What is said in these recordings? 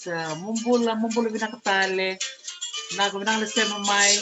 Sa mumbula binakatale. Nago binang lesema mai.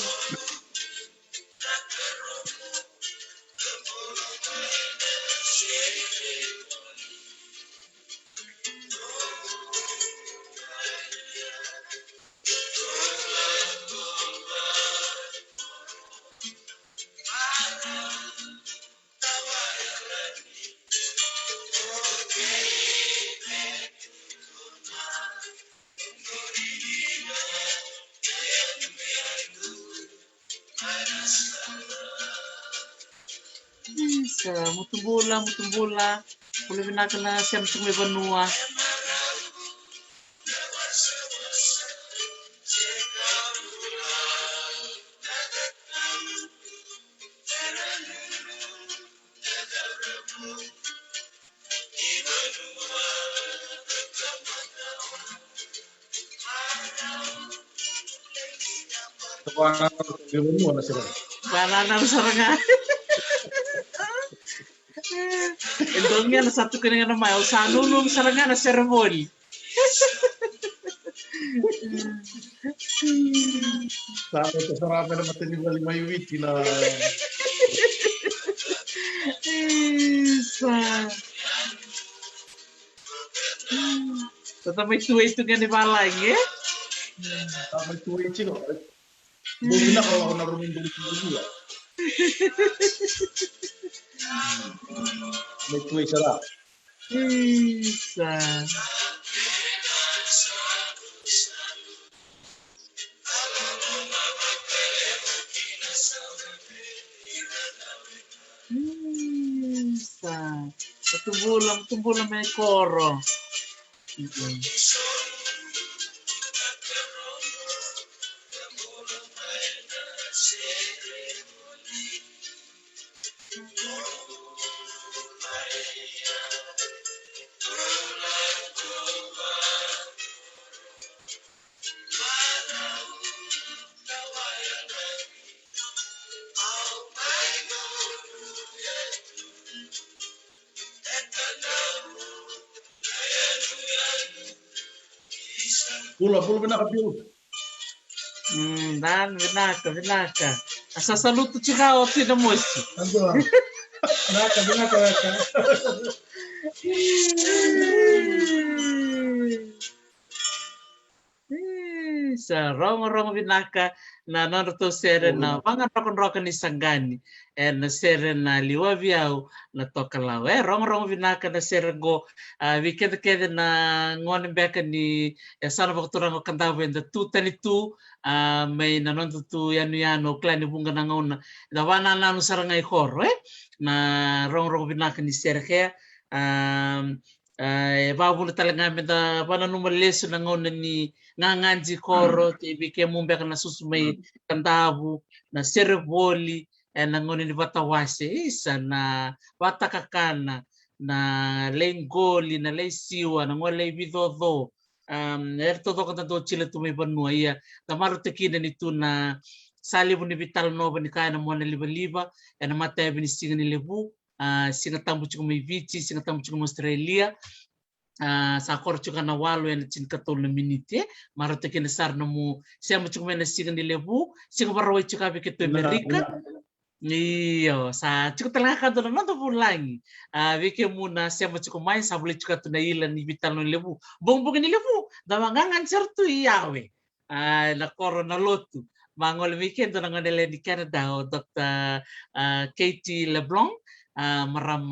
Sa mutumbula. Pula binakana siya may banua. Banana saranga. Endongnya na satu kini na mai usanulum saranga na seremoni. Sabe que sarà per mettere quelli mai vitti na. Tetap itu kan di Malang ya. Sama itu no. Bumina kalau narumin dulu ya. Itu sarà. Isa. Tumbulan may koro. Pula binakapiyo. Dan binaka. Asa saluto chikao tinamosi. Ando. Binaka. Sa rong binaka na naruto sere na pangan rokan ni sangani na sere na liwaviao na toka rong binaka na sere go kede na ngoni beka ni sana bakturang ko kantawo en tu tanitu may nanondo tu yano klani bunga na ngona da wana nanu sarangai koro na rong binaka ni sere kaya babula talaga meda bana numaleso na ngona ni nganganji koro tibike mumbe kana susumay kandavu na serevoli na ngoni ni batawase isa na batakakana na lengoli na leisiwa na ngole bidodo todo kata do chile tumay banua ia tamaru tekina ni tu na sali buni vital nova ni kaya na mona liba na mata ni singa ni lebu singa tambu chuko may vici singa tambu chuko Australia sa kor chuka na walo en chin katol na minute maro te ken sar no mo siya mo chuka na siga ni lebu siga baro chuka be keto Amerika iyo sa chuka talaga ka do na to pulangi vike muna siya mo chuka mai sa bule chuka to na ilan ni vital no lebu bongbong ni lebu da mangangan sertu iyawe na koro na lotu Mangol weekend to nangonele di Canada o Dr. Katie LeBlanc maram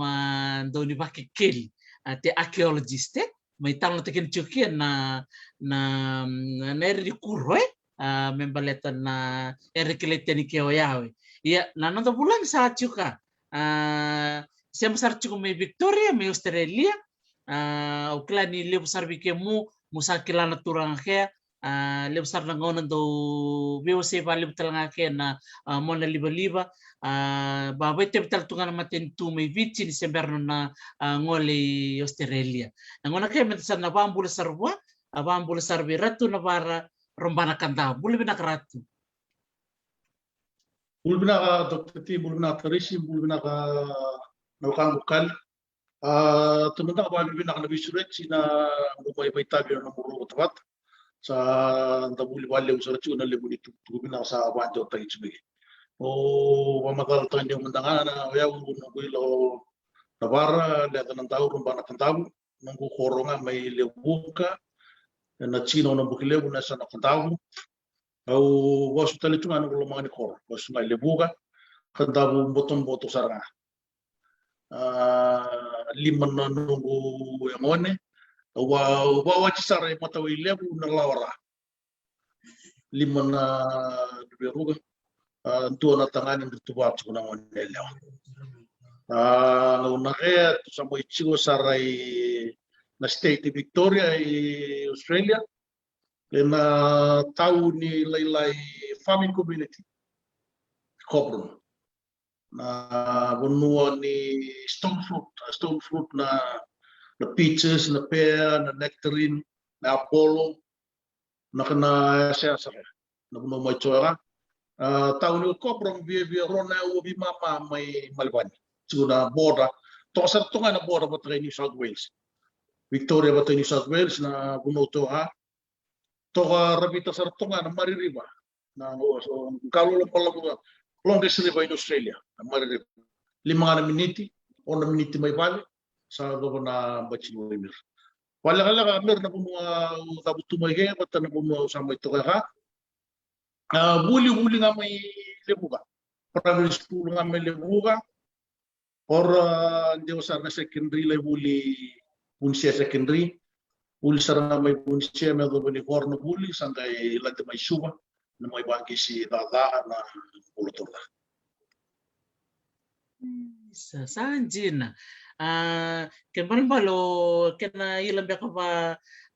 do ni bakikil te archaeologist may tang tekin chuki na neri kurwe membaletan na erikilete ni keoyawe ya nanondo bulan sa chuka siya masar chuko may Victoria may Australia ukla ni le besar bike mu musakila na turang kaya le besar na ngonan do biose pa le betal nga kaya na mona liba babay te betal tunga na matin tu may vici ni semberno na ngole Australia ngona kaya metasar na bambula sarwa bambula sarbi ratu na para rombana kanda bule bina karatu bule bina ka Dr. T bule bina karisi bule bina ka nawakang bukal teman-teman apa bina ka nabisuret sina lumay tabi na muro tapat sa tabuli bale usara chuna le buni tu bina sa banjo tayi chumi o pamatal tanya mendangana ya uno kuilo nabara le tanan tahu rombana kantabu nangku koronga may lebuka na chino na bukile na sa nakantabu au wasu tali tunga na kulo mangani kor wasu may lebuka kantabu botong saranga liman na nungu yamone wa chisara matawi lebu na lawara liman na beruga tua na tangan ng tuwap sa kunang onelewa na kaya sa mo ichigo saray na state of Victoria Australia na tao ni laylay farming community Cobron na bunua ni stone fruit na peaches na pear na nectarine na apollo na kana siya na bunua mo ichora tao ni Cobron via rona ubi mama may malban siguna border to sa tunga na border ba New South Wales Victoria ba New South Wales na bunuto ha to rabita sa tunga na maririba na so kalau pala ko longest river in Australia na maririba 5 miniti o na miniti may bali sa do na bachilo mir wala kala mer na bunua tabutumay kaya bata na bunua sa may to ka buli nga may lebuga primary school nga may lebuga or hindi ko na secondary lay buli bunsia secondary buli sarang may bunsia may do ni korno buli sangay lati may suba na may bangki si dada na bulutor na sanjina kembali balo kena ilang beka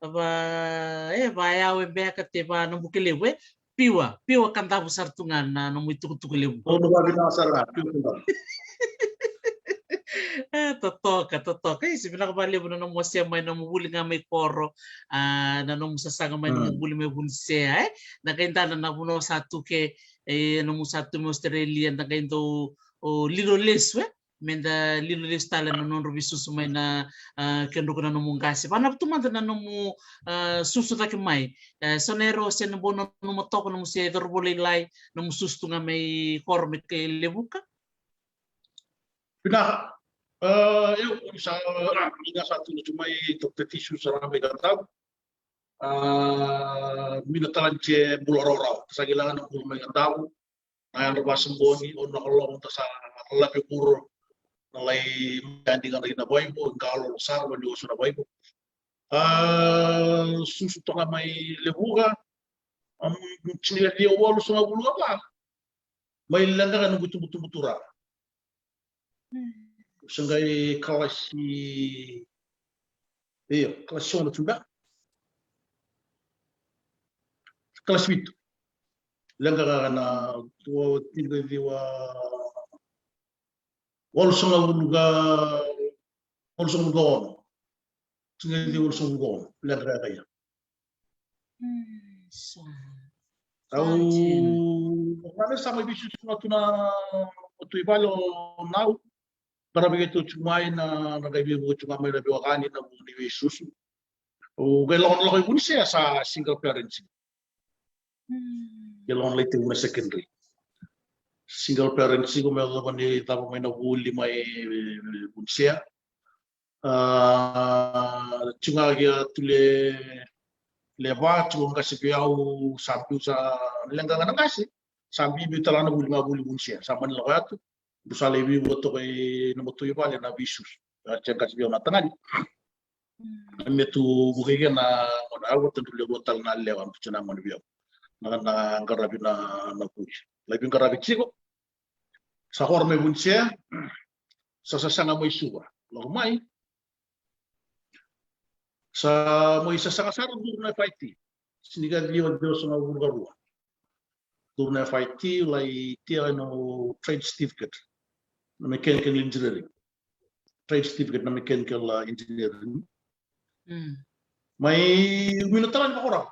ba yawe beka te ba nambukelewe piwa kanta besar tungan na nomu itu lebu oh no ba binasara piwa totoka isi pinakabali mo na nung siya may namubuli nga may koro na nung sasanga may namubuli may bunse nakainta na napuno sa tuke nung sa tume Australia nakainto lilo leswe menda lilo les tala na nung rubisu sumay na kendo ko na nung kasi panap tumanda na nung susu taki may sonero siya nung bono nung motoko nung siya dorbole lay nung susu nga may koro may kay lebuka pinaka eu sa ina sa tulo tumay Dr. Tissue sa ramay kantab minatalanche bulorora sa gilangan ng bulmay kantab na rabasang boni o nakalong ta sa labi puro nalay mandingan rin na boybo ngalo sar wali uso na boybo susuto nga may lebuga chinila di walo sa buluga pa may langa ng butura sangay klasi klasi ono juga kelas 8 langa na tuwa diwa walo sa buluga ono sangay di walo sa buluga ono langa kaya au mana sama bisu na tuibalo now para begitu cumai na nagaibigo cuma may nabiwakani na ni Jesus o gailon laki pun siya sa single parents gailon laki na secondary single parents ko may naman ni tama may nabuli may pun siya cuma kaya tule leba cuma kasi piyaw sabi sa langgang ng kasi Sambi bi tala na bulma buli bunsia. Sama ni lakat. Busale bi boto kay namutuyo pa na visus. Cengka sibiyo na tangan. Metu bukike na awat tulo botal na lewan pucana mo biyo. Na karabi na puch. Labi karabi chiko. Sa horme bunsia sa sasanga mo isuwa. Lomay. Sa mo isa sa kasar na fighti. Siniga liwan Dios nga bulgaruwa. Turna fighti lay tiya no trade certificate na mechanical engineering. Trade certificate na mechanical engineering. May minutaran pa korang.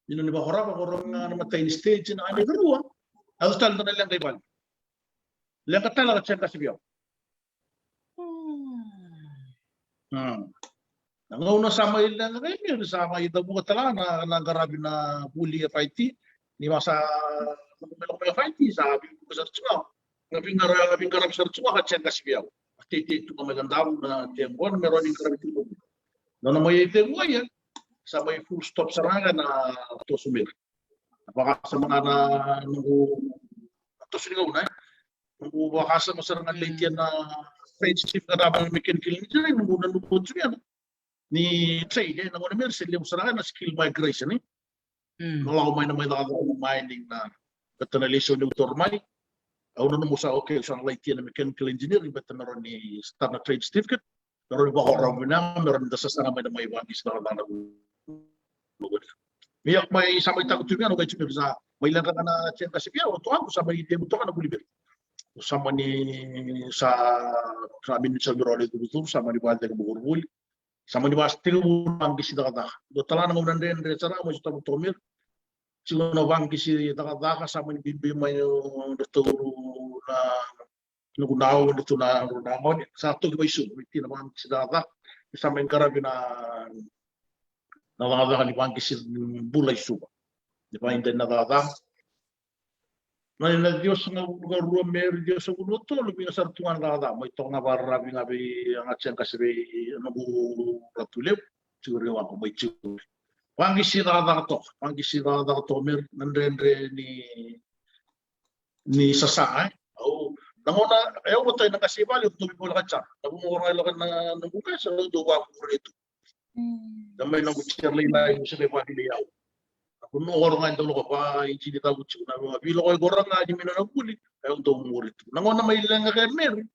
Yun ni ba korang nga namatay ni stage na ano garuwa. Ang tal na lang kay Bal. Lang ka talaga siya kasi biyo. Nangauna sama ilang ngayon sama ito mo talaga na garabi na bully FIT ni masa may FIT sabi ko sa tsuwa. Ngabing garab sa tsuwa ka siya kasi biyo. Titi ito maganda na tempo meron din garabi ito. Nono mo yung tempo yan. Sa may full stop sa ranga na ito sumir. Baka sa mga na ito sinigaw na nung baka sa masarangan late yan na friendship na naman mechanical engineering nung unang lupod siya ni trade nang una mer sila sa ranga na skill migration nalaw may na may mining na katanalisyon ng tormay ako na mo sa okay sa late yan na mechanical engineering but meron ni start na trade certificate meron ba ko na meron da sa sarang may na may wagis na Miyak may sa may takot yun, ano kayo sa may lang ka na siya kasi piya, o tuwa ko sa may demo to ka na bulibir. Sama ni sa amin ni Sir Biroli Tubutur, sama ni Balde Kabukurbuli, sama ni Bastil ang kisi dakata. Do tala na muna rin sa mo sa Tomir. Siguro na bang kisi dakata sama ni Bibi may naturo na nugunaw nito na runamon. Sa ito may isu, may tinamang kisi dakata. Sama yung karabi na nakakaka ni Pangkis bulay suba. Di ba hindi nakaka? Na Diyos nga lugar ruang meron Diyos sa ulo to, lubi nga sartungan nakaka. May itong naparabi nga ang atsyan kasi naburatulip. Siguro yung ako may siguro. Pangkis si nakaka to. Pangkis si nakaka to, meron nandre ni Sasa. Nanguna, ayaw mo tayo nakasibali, tubi mo lang ka nabumura lang na bukas, duwa ko rito. Damay nang kutsir na yung sa lewa niliyaw. Ako nung orangan daw ko pa hindi ta kutsir na mga bilo ko gorang nga di minanaguli ay daw murit. Nangona may lang nga mer.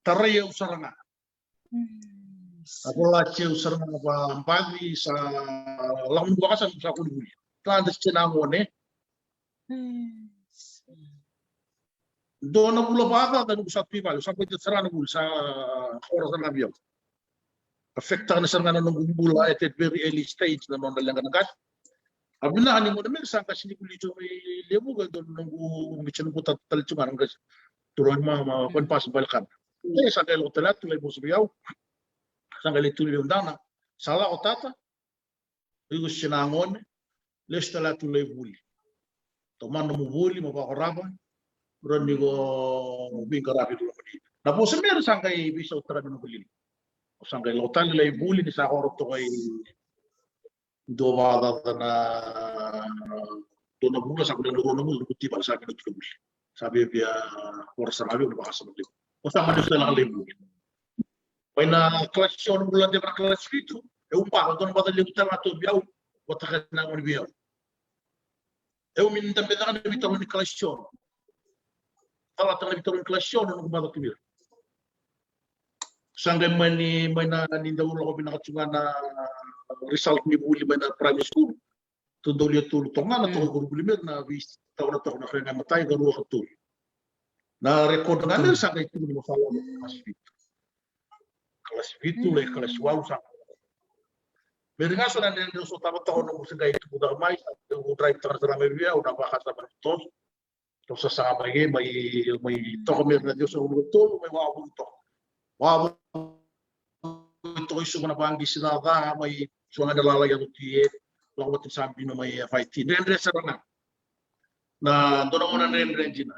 Taray usara nga. Ako la che usara nga pa ampagi sa lamun bakasan sa kululi. Tandas tinamone. Do na bula bata dan sa pipal sa pwede sarana bul sa oras na biyo. Affecta na sa nga nung gumbula at very early stage na nung nalang kanagat. Abin na mo naman sa kasi ni kulito may lebo ga doon nung umbitsan ko tatalchungan ng turuan mga konpas balkan. Eh sa kay lotelat tulay mo sabiyaw. Sa kay tuloy yung dana. Sala ko tata. Igus sinangon. Les talat tulay buli. Tomando mo buli mapakoraban. Ron ni ko bingkarapi dulu mo dito. Tapos meron sa kay bisa utara ng buli. Sangkay lautan nila ibuli ni sa korot to kay domada na doon na mula sa kulang luro na mula buti para sa akin at tulog. Sabi niya oras na kami nabakasa ng libo. O sa mga na lang libo. May na klasyon mula di ba klasyon ito. Pa kung doon madali ko tala ito biyaw watakan na mo biyaw. Minta ka na bitaro ni klasyon. Tala na bitaro ni klasyon nung kumadak biyaw. Sangga man ni may na nindaw ko pinakatsunga na result ni buli man na primary school. Tudol yung tulutong nga na to ko bulimer na taon na to na kaya nga matay garo ka tul. Na record nga nila sa kay tulo mo sa kelas 7 lay kelas 8 sa. Pero nga sa nandiyan so tama taon ng musika ito budak may yung drive tra sa may biya una ba ka sa to. To sa sama may to ko na Dios sa ulo to may wabo to. Wabo ito ay sumana banggi sila ka may suanga nalalagyan ng tiye lakwat sabi no may FIT rendre sa na doon mo na rendre na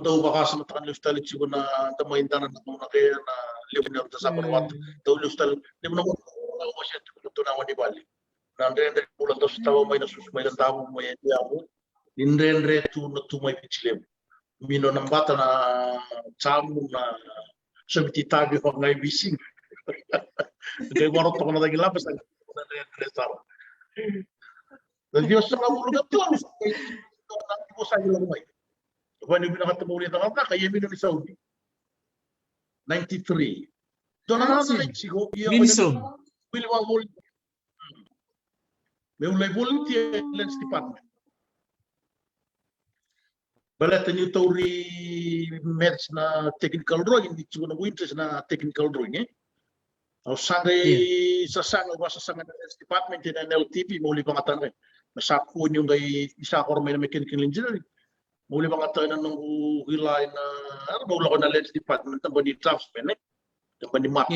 daw baka sa matakan lustalit siguro na tamayin tanan na muna kaya na liwin na sa parwat daw lustalit di mo na mo siya ito na wani bali Nandre bulan to tawo may nasusumay ng tao mo yan yawo. Nindre tu na tumay pichilem. Mino ng bata na tsamo na sabi tabi ko ngay bising. Kaya marot ako na lagi labas ang nandre tao. Diyos na ulo to ang ko sa ilo may. When you binakatamo ulit ang kaya mino ni Saudi. 93. Doon na Mexico. Minson. May ulay volunteer lens department. Balata niyo tauri merch na technical drawing, hindi ko na interest na technical drawing Ang sangay sa sangay na lens department in NLTP, muli pangatan Nasako niyo ngay isa ko may mechanical engineering. Muli pangatan nung hilay na mula ko na lens department ng bani draftsman ng bani mat.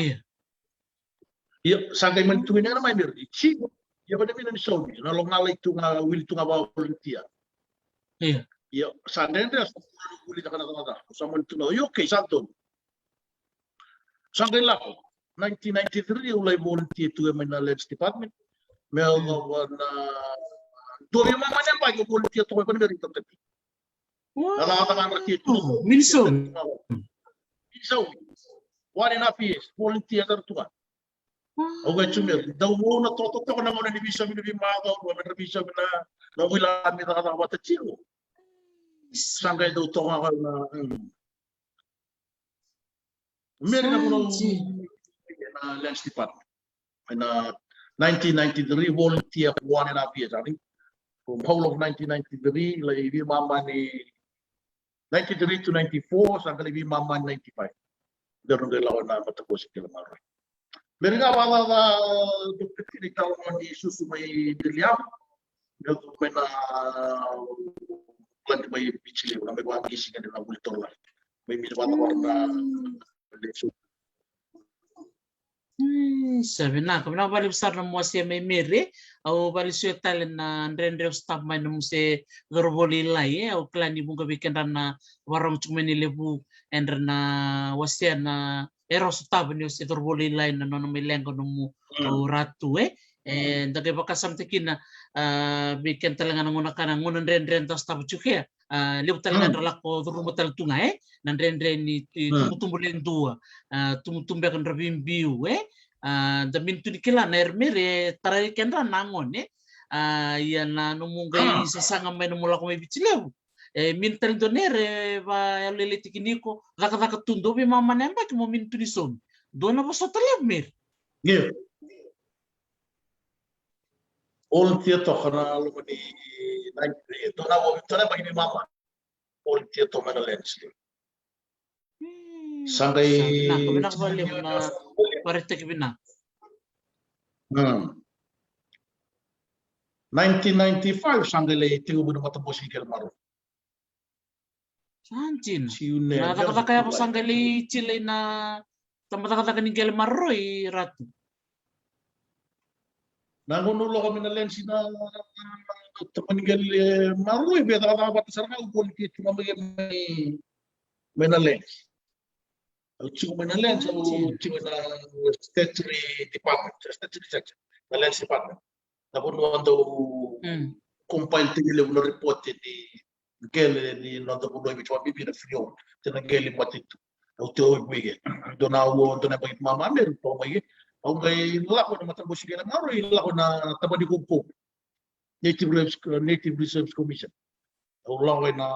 Sangay man tuwin na may meron. Ya pada mina ni Saudi, na long nalay tu nga will tu nga volunteer. Ya sandende as uli na kanada. Someone to know, okay, santo. Sangay lako, 1993 ulay volunteer to my lens department. Mel na dori mama niya pa yung volunteer to ko ni rito tati. Nakakatakan ra tu. Minson. 1.5 years volunteer to. Okay, chumir. Daw mo na toto ko na mo na nibisa mi mga ko, na nibisa mi na wala mi na katawa ta chiyo. Sangay daw to nga na meron ako na lens department. Na 1993 volunteer 1.5 years. I think from whole of 1993 like mama ni 93 to 94 sangkali mama 95. Daron nila ako na matapos sila maro. Meron nga mga pinitaw mo ni Susu may Diliam. May na plan may pichili na may mga gising na bultor lang. May minawatawar na leso. Sabi na, kung nabalik sa mo siya may mire, o balik siya talent na rendre staff may nung si Gorbolilay, o klani mong gabikan na warang chumenilebu, and na wasya na eros tabi niyo si Gorbolilay na may lengko nung ratu and dagay baka samtikin na bikin talaga nang una ka nang unang rendre tas tabi chukya. Liw talaga nalako rumutal tunga nan rendre ni tumutumbulin dua tumutumbe kan rabim biu da mintu dikila na ermere taray kendra nangon yan na numungay sa sanga may numula ko may bitsilew mintal donere ba yaliliti kiniko kakataka tundo bi mama nemba mo mintu ni son do na ba sa talab mir all theater kana lo ni to na wo to na ba ni mama all theater mana lens sangay na balik na parete kibina 1995 sangay lay tingo mo matapos si Kelmaro Sanjin na kaya ko sangay lay chile na tamata ni Kelmaro ratu nangunulo kami na lens na tapaninggal Maro beta kata batas sarang ko kit may na lens Chico may na lens o chico na statutory department statutory section na lens department napunuan daw compile tingil na report ni gele ni nanda puno mi chwa bibi na frio tena gele matitu o teo wige do na bagit mama mer to may ang kay lako na matapos sila Maro lako na tabani kumpo Native Reserves Commission ang lako na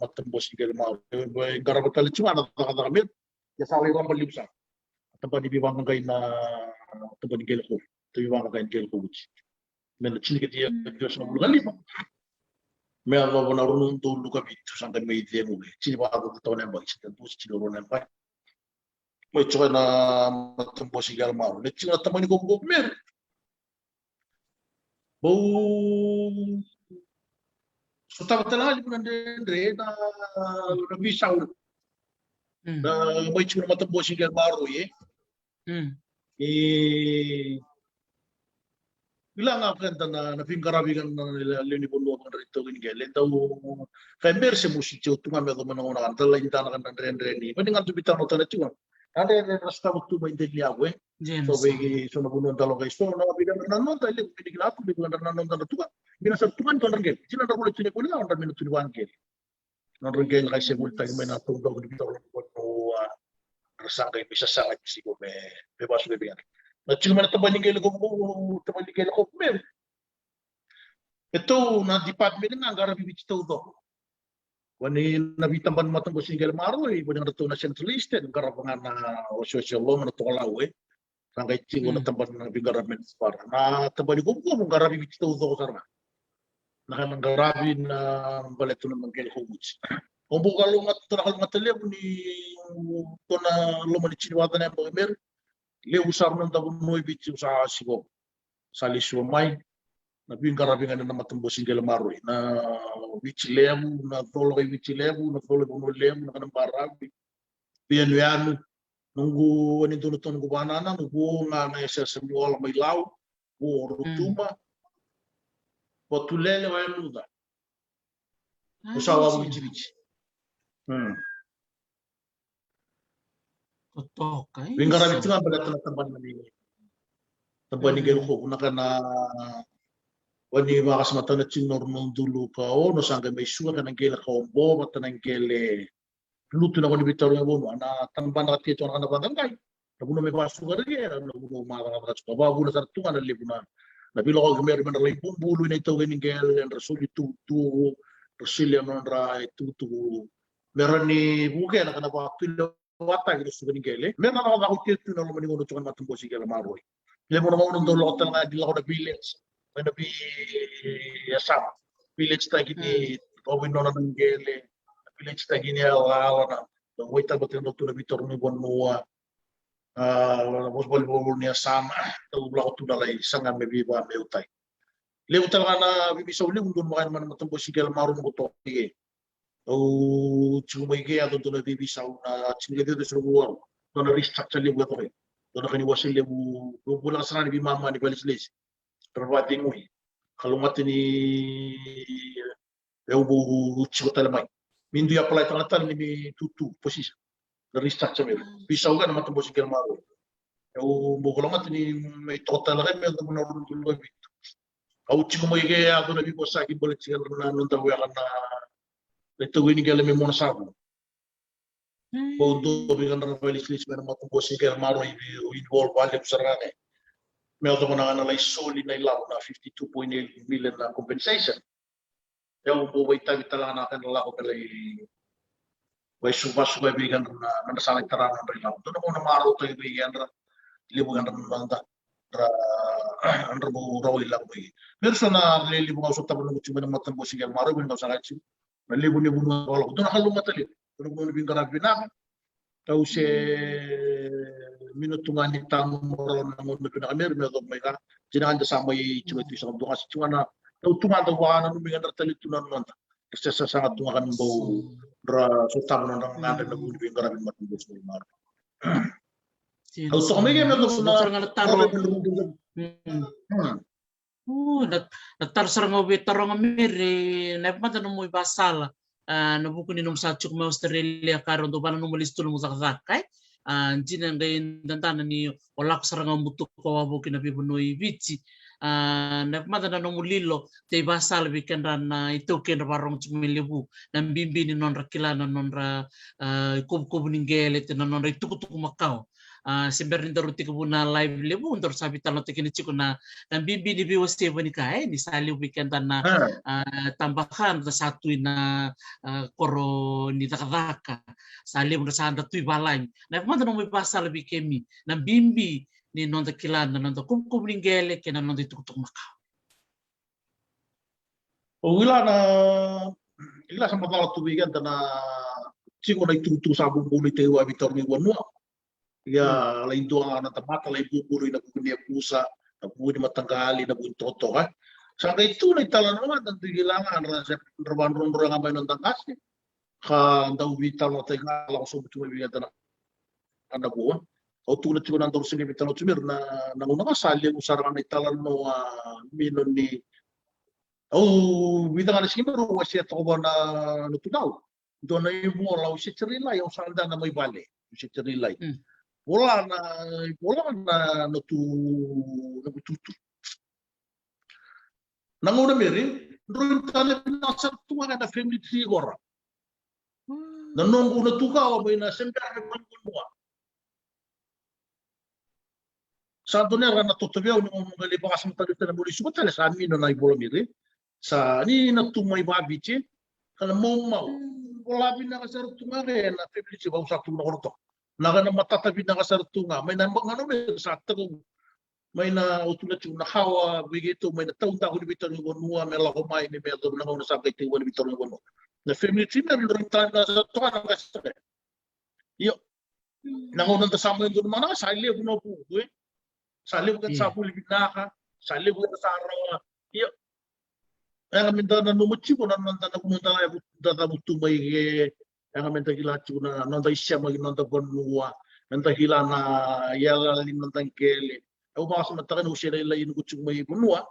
matapos sila Maro garabatal chuma na kami ya sawi ko malibsa tabani biwang kay na tabani gele ko biwang kay gele ko men chilike dia Diyos na bulgali pa may ako na runong tulo kami sampai may idea mo chili ba ako taon na ba isa tapos chilo na pa may tsaka na matampo si Galmaro. Nagtsing natamay ni Kong Mer. So tapos talaga mo nandre na nabisaw na may tsaka na matampo si Galmaro bilang nga kanta na napingkarabigan na linipuno ang rito kinigele daw kay Mer se musityo tumami ako manang una kanta lain tanakan ng rendre ni pwede nga tubitan mo tanat yun Ada rasta waktu main deliawe. So bagi so nabunon talo kay so na bilang nanon tayo piniglapo bilang nanon talo tuwa. Bina sa tuwan to rengel. Sila na ulit tunya kuno na minuto tuwan kel. Non rengel kay sebul tayo may natong daw dito ko rasa kay bisa sangat sigo me basu be biar. Na chilo man tabani kel ko tabani kel ko mer. Ito na department nga gara bibito do. Wani nabitamban matang ko single maro ibo ng rato na centralist garapangan na social law na to kalawe sangay tingo na tamban ng government para na tabali ko mo garabi bito do sarna na nang garabi na baleto ng mangkel hubuts kung bukalo nga trakal nga tele ni to na lumani chiniwata na mer le usar ng tabon mo ibiti sa sigo sa liswa may nabing garabi nga na matambo single maro na wichilemu na tolo kay wichilemu na tolo kuno lemu na kanang barabi piano nunggu ani tuno nunggu banana nunggu nga na sa semua may law o rutuma potulele wa luda usawa wichilich Totoka wing garabi tinga balat na tamban ni tamban ni gel ko na kana wani wakas mata na chinor nung dulu ka no sangga may suwa ka ng gela kombo mata ng gele luto na ko ni bitaro mo na tamban na tito na kanabang kay nabuno may pasu ka rin nabuno mara ka ka babu na sa tunga na libuna nabilo ko mer man ray pumbulo na ito ng gele and rasuli tu rasilia man ray tu meron ni buke na kanaba kilo wata gitu suka ng gele meron na ako tito na lumani ko tukan matumbo si gele maroy lemo na mo nung dolo tal nga dilo ko na village may nabi yasam village ta gini gawin na ng gele village ta gini ala na the wait about the doctor Victor ni bon mo was volleyball ni asam to bla ko tudalay sangan me biba me utay le utal na bibisaw le undon mo kan man matumbo si gele maron ko to o chumay ge adon to na bibisaw na chingede do sa buwan to na restructure le buwan to na kani wasil le bu bulan sana ni mama ni balislis terwati ngui kalau mati ni eu bu chikota lamai mindu ya pala tangan ni tutu posisi dari structure me pisau kan matu bosi kel maru eu bu kalau mati ni mai total kan me do na ru lu bi au chiku mo ige ya do na bi bosa ki bole chikel na non ta wa na leto wini gele me mona sabu bo do bi kan ra bali slis me matu bosi kel maru i involve wale usarane Mel do na analyze solely na ilaw na 52.8 million na compensation. Yung buway tayo talaga natin nila ko pala way subas-subay bigan na nasalang taranan na ilaw. Doon ako na maraw tayo bigan na libugan na nanda na mo raw ilang bigan. Pero sa na lilibugan sa tabo ng utsima ng matambo sigal maraw bin daw sa katsi. Nalibu-libu na wala. Doon nakalumatali. Doon ako nabing karabin na. Tao si minutungan ni tamu moron ng mga pinakamer may may ka sinahan sa may chumito sa kamdo kasi chunga na tunga daw wa na numingan na talit tunan man kasi sa sangat tunga kan bo ra so tamu ng nganda na buni bin garabin matubos ni mar so kami game na taro natar sarang obi tarong amiri na pamata no mo ibasala nabuko ni nung sa chuk Australia karon do bana no listo mo sa kay jina ngayon dantana ni wala ko sarang mutuk ko wabo kinabibunoy bici na mata na numulilo te basal weekend na ito ken barong chumilibu nang bimbi ni non rakilana non ra kub ningele te non ra tukutuku makao simber ni daruti ko na live lebu untuk sabi talo te kinichi ko na nang bimbi ni biwas te ni kae ni sali weekend na tambahan na satu na koro ni takadaka sali mo sa anda tuy balay na mata no may basal bi kemi nang bimbi ni non kilana non kub ningele ken non tukutuku makao ila sa mga tubigan na siko na itutu sa bubuli te wa Victor ni wanwa ya lain doang na tamata lain bubuli na kunya pusa na bubuli matanggali na buntoto ha sa itu na italan naman ang tigilangan na sa raban-ron nga may nantangkas ka daw vital na tayo ala ko sa tubigan na anabuan o tulad ko nang dorsin ni vital tumir na nanguna kasali ang usaran na italan no minon ni bidang alas kimero wasi ato ba na nutunaw. Doon na yung mo law si Chirilay, yung salda na may bali. Si Chirilay. Wala na natutu. Nangona meri, ndroin tale pinasa tunga na family tree gora. Nanongo na tuka o may na sembra na pangkulwa. Sa doner na tutubyaw ng mga libakas ng talutan na muli sumatala sa amin na ibola meri. Sa ni na tumay babiche, kana mau. Wala bin na kasar tunga na family tree ba usap tunga ko to. Naga na matatabi na kasar tunga, may na ano may sa tago may na utulat yung nakawa bigito may na taon-taon ni bitor yung nuwa may lakumay ni medo na ngona sa kay tiwan ni bitor yung nuwa. Na family tree na rin tayo na sa tunga na kasar. Yo. Nangunan ta samo yung mga sali ko na po, sali ko sa puli binaka, sali ko sa araw. Yo. Ang minta na numutsi ko na nanda na kumunta na data mutumay ang minta gila ko na nanda isya mo nanda bonua nanda gila na yala lim nanda kele o ba sa matakan o siya ila inugot yung may bonua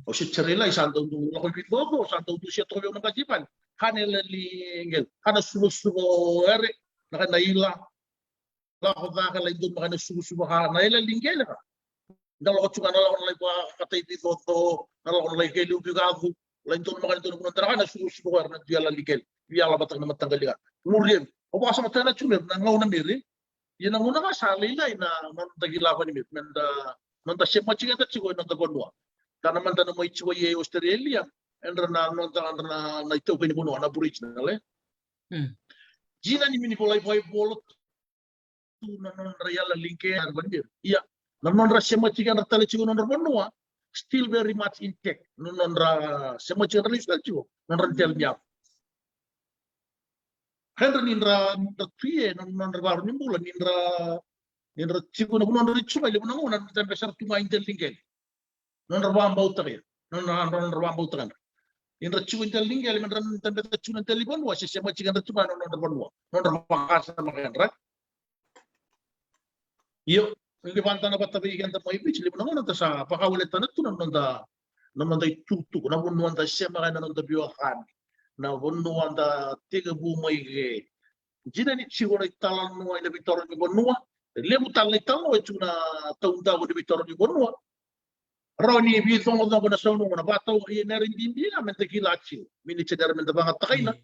o siya tsarela isang taon doon ako bitbogo isang taon doon siya toyo ng kasipan kanila lingel kana sumusubo ere nakanaila lako baka la doon makana sumusubo ka naila lingel ka dalawa ko na lang pa katay dito to nalako na kay lubi gago lain to mga dito ng tara na susubo na diala ligel diala batang na matanggal ka murien o ba sa matana chumer na ngaw na miri yan ang una ka sa lilay na mantagila ko ni mit manda siya machiga ta chigo na tagonwa kana man na may chigo ye Australia endra na ito ko ni buno na bridge na le jina ni mini polai boy bolot tu na non real linke ar bandir iya non ra siya machiga na tale chigo non bonwa still very much intact non ra siya machiga na listal chigo non ra tel niya Henry nindra trie non baru ni bulan nindra chiku na bulan dari chuma ile bulan ngona tan besar tuma intel lingel non rawam bau tare non rawam bau tare nindra chiku intel lingel men tan besar chuna intel libon wa sese ma chikan tuma non rawam non rawam sa makan yo libanta na batabi kan ta mai bich libon ngona ta sa pakawlet tan tu non da tutu na bulan ta sema kan non da biwa khan na bonua da tiga bumai ge jina ni chigo na talan no ina bitor ni bonua lebu tal ni tal no chuna taunda bo bitor ni bonua roni bi to no na sono na bato e na rin bimbi na mente kilachi mini chedar mente banga takaina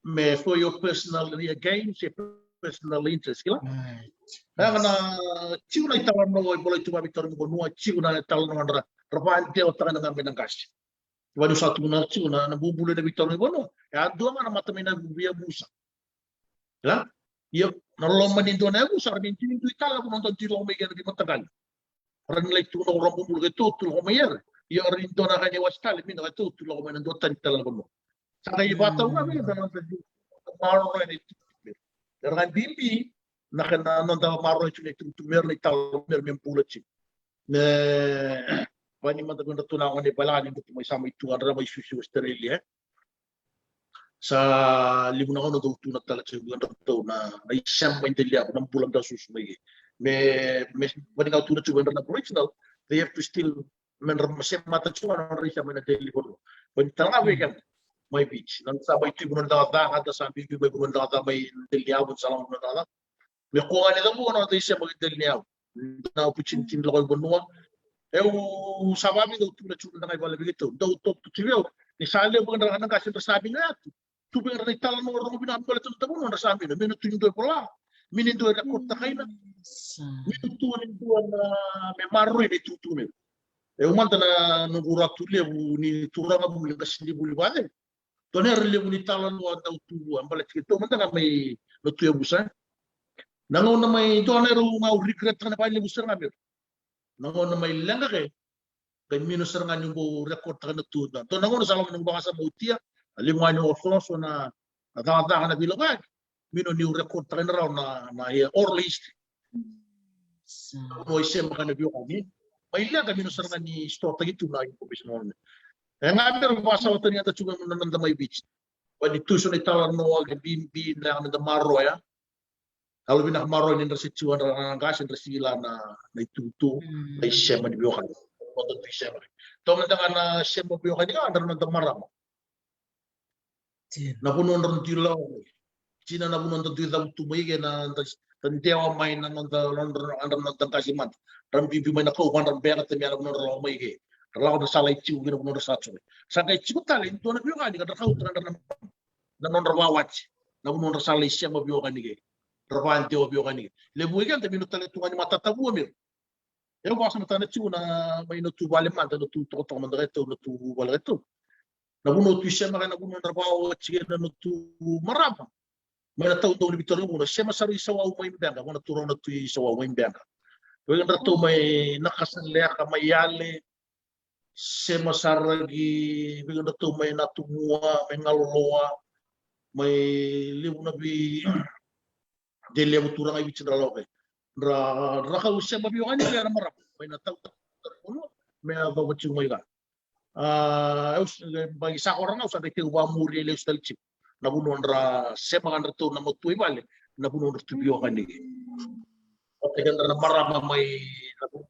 me for your personal games your personal interest kila na chigo na talan no bola tu bitor ni bonua chigo na talan no ndra rapante o tanga na menangkas Wanu satu na chigo na nabubula na bitor ni bono. Ya dua mana mata mina buya busa. Ya, iya nalom maninto na busa rin tin tu itala ko nonton tilo may gana di matagal. Ran like tu no ron bubul ke tu ko mayer. Iya rin to na kanya wastal mina ka tu lo ko nando tan itala ko. Sa kay bata wa mi na maro ni. Ran bimbi na kana nonton maro ni tu mer ni tal mer mem pulachi. Ne Pani matagun tunangan ni balani ko may sama itu ada may susu Australia sa libon ako na tunat talaga sa buwan to na isang maintindihan ng bulang daw susu may pani nga tunat sa buwan na original they have to still men masih mata chuan na rin siya may daily ko pani talaga weekend may beach nang sabay itu buwan da kada sa bibi may buwan da may dilyaw sa lang buwan da may kuha nila buwan na siya may dilyaw na puchintin lokal buwan eu sababi do tu na chula ngai bala begitu do top tu tiyo ni sale bukan orang kasih tersabi ngat tu pengen dari talan mo ro binan bala tu tamu na sabi na minu tu do pola minin do rakot ta kaina minu tu na me marro ni tu me eu manta na no gura tu le ni tu ra bu le kasindi bu le bale to ne re le ni talan mo da tu ambala tu manta na mai no tu busa nango na mai to ne ro ngau regret na pa le busa na me nango na may langa kay minus nga yung record ka na tuda. To nango na salam ng baka sa mutia, alimwa yung ofloso na natangata ka na bilagay. Mino yung record ka na raw na oral history. Ano isya maka na biyo kami. May langa minus nga ni Stota gitu na yung kubis mo. Kaya nga pero basa ko niya tatsugan mo na nandamay beach. Pwede tuso na italan mo wag bimbi na nandamaro ya. Kalau bina kamaro ni nasi cuan orang gas nasi sila na itutu na isya man biyo kan untuk isya man to man na isya mo biyo kan ka andar man maram na puno ndon tilo China na puno ndon tilo tu mai na tandewa mai na nonda nonda kasiman ram bibi mai na ko wan bera te mera nonda mai ge law da sala ichi ngi nonda satso sanga ichi tale to na biyo ngani ka kau na nonda wawach na nonda sala ichi ma biyo ngani ge ravante o biyo ngani le buigan te minuto le tungani matata bu mir eu gosto de tane tu na mai no tu vale manda no tu to manda reto no tu vale reto na buno tu shema na buno ndarba o chige no tu marapa mana tau tau lebih terlalu murah. Saya masih risau au main bangga, mana turun tu risau au main bangga. Bagian ratu mai nakasan leak mai yale, saya masih lagi bagian ratu mai natu mua, mai ngaloloa, mai liu nabi delia buturang ai bicara loke. Raka usia babi orang ni ada marap, mai natau terpuno, mai ada bacung mai ga. Bagi seorang usah dekat wamuri leus telcip. Nabuno ndra sema kan ratu na motu ibale nabuno ratu bio kan ni oke kan na marama mai nabu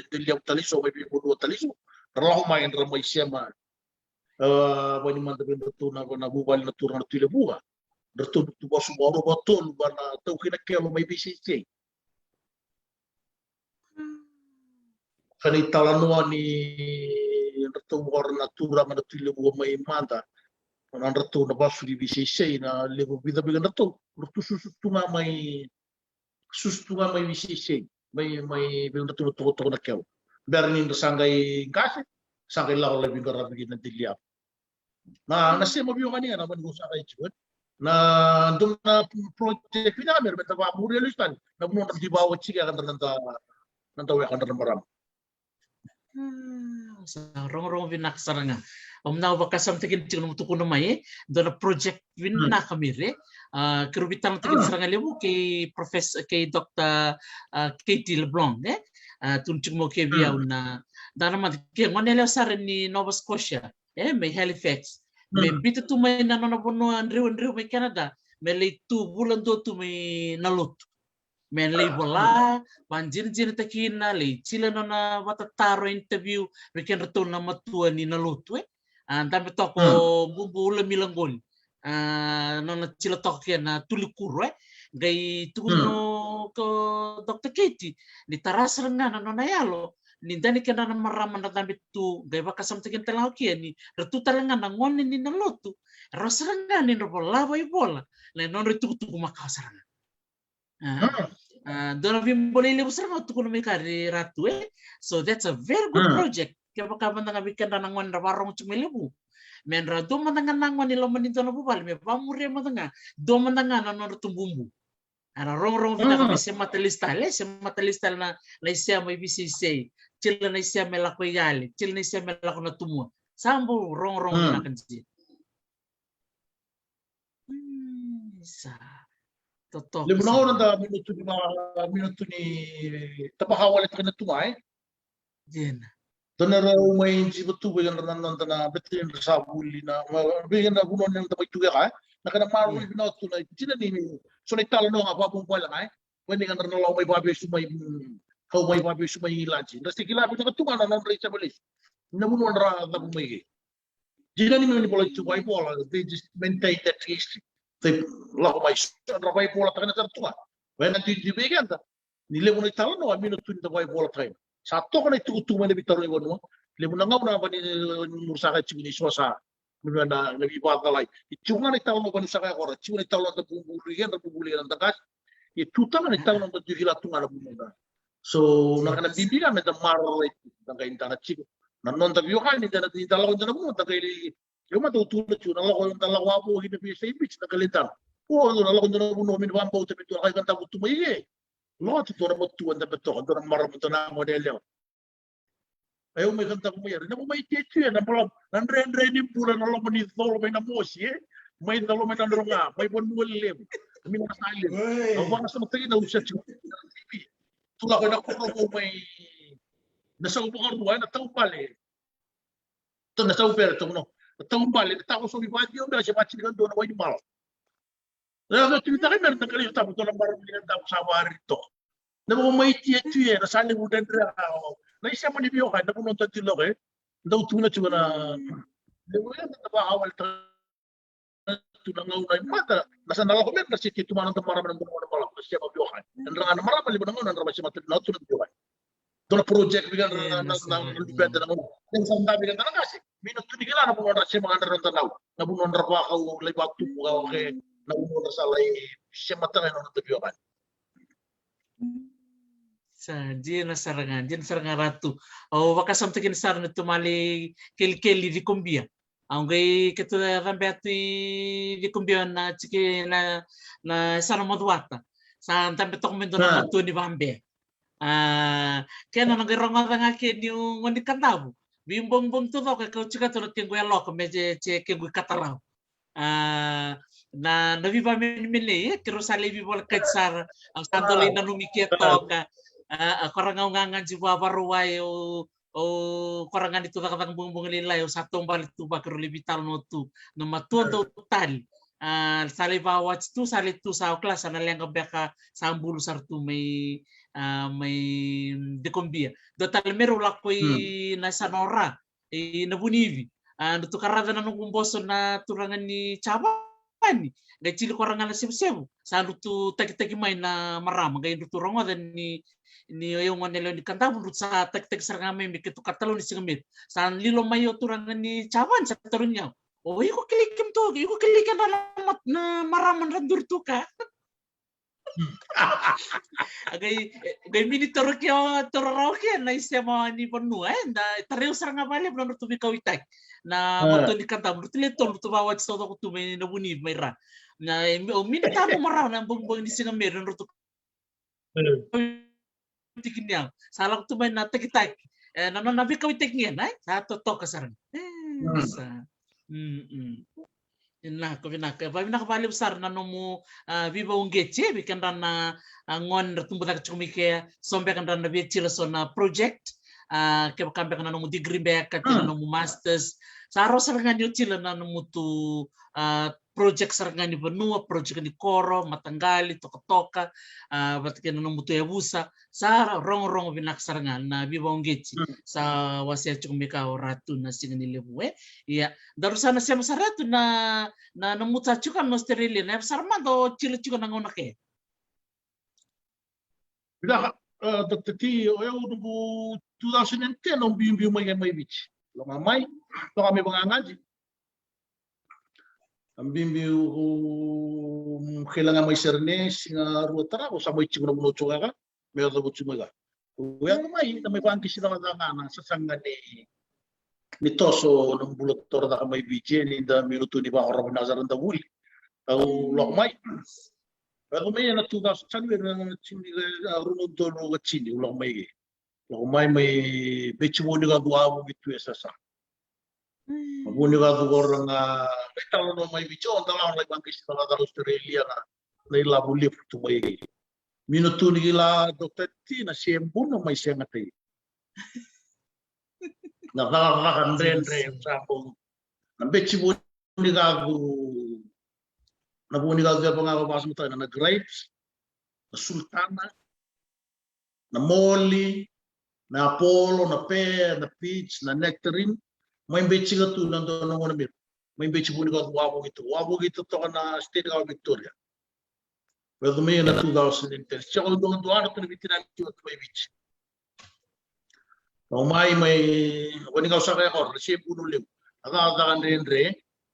delia taliso mai bi bodo taliso rahu mai ndra mai sema bani man de ratu na bubal na turna tu le buga ratu tu bosu boro botol bana tau kina kelo mai bi sisi kan italano ni ratu warna tura mana tu le buga mai manda na ratu na basu di BCC na levo vida bigan ratu susunga mai BCC mai bigan ratu to na keu bernin sangai gas sangai law lebih garab bigan dilia na nasi mo biyo kani na man gusa kay chud na dum na project pina mer beta ba muri listan na mo di bawo chiga kan nanta we kan maram rong vinaksar nga na bakasam tikin ching tu kuno mai do na project win na kamire kerubitang tikin seranga lebu ke professor ke Dr. Katie LeBlanc tunching mo ke via una dana ma ke ngonele sar ni Nova Scotia me Halifax me bitu tu mai na no bono Andrew me Canada me le tu bulan do tu me nalut men le bola banjir takina le chila na watataro interview me ken return na matua ni nalut tambe toko bumbu milanggol nona chila toko na tulikuro gai tuno ko Dr. Katie ni taras renga nona yalo ni dani kena na maraman na tambe tu gai bakasam tikin telau kia ni retu tarenga na ngone ni nalotu rosrenga ni no bola bola le non retu tu makasaranga dona vimbole le busaranga tu kuno mekari ratu so that's a very good project kaya baka mandang abikan na nangwan na warong chumilibu men ra do mandang nangwan nilo manito na bubal me pamuri mandang do mandang na no tumbumbu ana rong vina kami se matalista na isia may BCC chila na isia may lako yali chila na isia may lako na tumua sambo rong vina kanji sa toto le bunaw na minuto ni tabahawal ito na tumay jen donera umay si betu bayan nan na betin sabuli na bayan na bunon ng tabay tuga ka nakana marul binaw to na sila ni so na talo no apa pong pala ay wani kan na law may babi sumay kau may babi sumay lanchi na sikila bi na tunga na non reach balis na bunon ra na bumay jila ni ni bola tuwa bola they just maintain that history they law may ra bay bola ta na tunga when na di bigan ta nile mo na talo no minuto ni tabay bola time satu kan itu tu mana bitar ni bono le mo ngau na bani mursa ka chini sosa mina na nabi bata lai itu kan itu no bani saka ko chiu ni talo na bubulian na takas itu ta kan itu no na dihila tu ngala bumunda so na kana bibiga me da maro na ka intana chiku na non ta biyo kan ni da talo na mo ta kai yo ma tu tu na lo na lo wa bo hina bi sei bich na kalentar o na lo na mo min wa bo te bitu ka kan ta butu mai lo tu na mo tu anda beto na maro mo na modelo ayo may kanta ko mayar na may tetu na pala andre ni pula na lo ni tolo may na mosi may na lo may tandro nga may bon wole mi na sali ang mga sa matay na usat TV tula ko na ko may nasa upang ruwa na tao pale to nasa upero to no tao pale ta ko so mi ba dio na siya pachi kan do na way mal na tu ta kan na kali ta to na baro ni ta sa warito na mo may tetu na sali udan ra na isa mo ni biyo ka na puno ta tilo ke daw tuna chuna na le wala na ba awal tunangaunay mata nasa nalakomer na si tumanan tamara ng mga malak na siya mabiyuhan ang rangan marama libo nangaw ang ramay siya matulad na biyuhan doon project bigan na lubenda na mo yung sanda bigan na kasi minut tunigila na puno na siya mga naran tanaw na puno na rabakaw laybak tubugaw ke na puno na salay siya matangay na biyuhan sa diyan sarangan ratu o wakasam takin sar na tumali kel di kumbia ang gay ketu rambati di kumbia na chike na sana modwata sa tambe tok mendo na matu ni bambe kaya na nagirong nga ke ni ngoni kantabu bimbong bong to ka chika to ke gwe lok me che ke gwe kataraw na naviva minle kero sale bibol katsar ang sandoli na numikieto ka korangaw nga jiwa baruway o korangan itu nakatang bungbong nilay o satong balik tu bakro libital no tu no matuan total sali bawat tu sali tu sa kelas na lang beka sambulu sartu may dekombia total meru lakoy na sanora na bunivi to karada na nung kumboso na turangan ni Chaban gay chili korangan na sibsebu sa tu tagi may na marama gay turongo dan ni yung nilo ni kanta bunut sa tek sarangame mi kitu katalo ni singamit sa lilo mayo turangan ni Chaban sa tarunya o iko kilikim to iko kilikan na maraman randur to ka agay minitor kyo tororo kya na isya mo ni ponu da tareo saranga bale blano to bikaw itak na moto ni kanta bunut leton to bawat so to tumay na buni mayra na minita mo maraw na bongbong ni singamit randur to tikinyang salak tu main nata kita nana nabi kau teknya nai satu tok kasaran sa inna ko binak bali besar nano mu viva unggeche bikan na ngon tumbu tak chumike sombe kan na bi sona project ke kambe kan mu degree back kan mu masters saro sarangan yo chila nano mu tu project sarangan ni benua project ni koro matanggali toka batke nano mu tu yabusa sa rong binak sarangan na bibong gechi sa wasia chumika ratu na singani lebuwe ya daru sana siya masaratu na namuta chukan no Australia na sarmando chila chukan ngona ke bila dokti o eu do 2010 no bimbi may bich lo mamay to kami bangangaji ang bimbi kailangan may sernes nga ruotara o sa may chigno no chuka meron na butsumaga. Uyan may pangki sila kadangana sa sanga ni Toso ng bulot na may bije ni da minuto ni ba orang nazaran da wuli. Tau lokmay. Pero may na tugas sanwer na chini runod do no chini lokmay. Lokmay may bechimoni ga duawo bitu esasa. Maguni ga du orang betalo no may bije on dala lang pangki sila da Australia na ilabu lip tu may minuto ni gila dokter ti na siyembu na may siya ngatay. Nakakakan rin sabong. Nambetsi po ni gago. Nabuni gago ya pangababas mo tayo na grapes, na sultana, na molly, na apollo, na pear, na peach, na nectarine. May betsi ka to nandun ng unamir. May betsi po ni gago wabog ito. Wabog ito to ka na state of Victoria. Pero may na 2010. Siya ko doon na ito na bitinan ito at may beach. May wani ka sa kaya ko, siya puno liw. Nakakatakan rin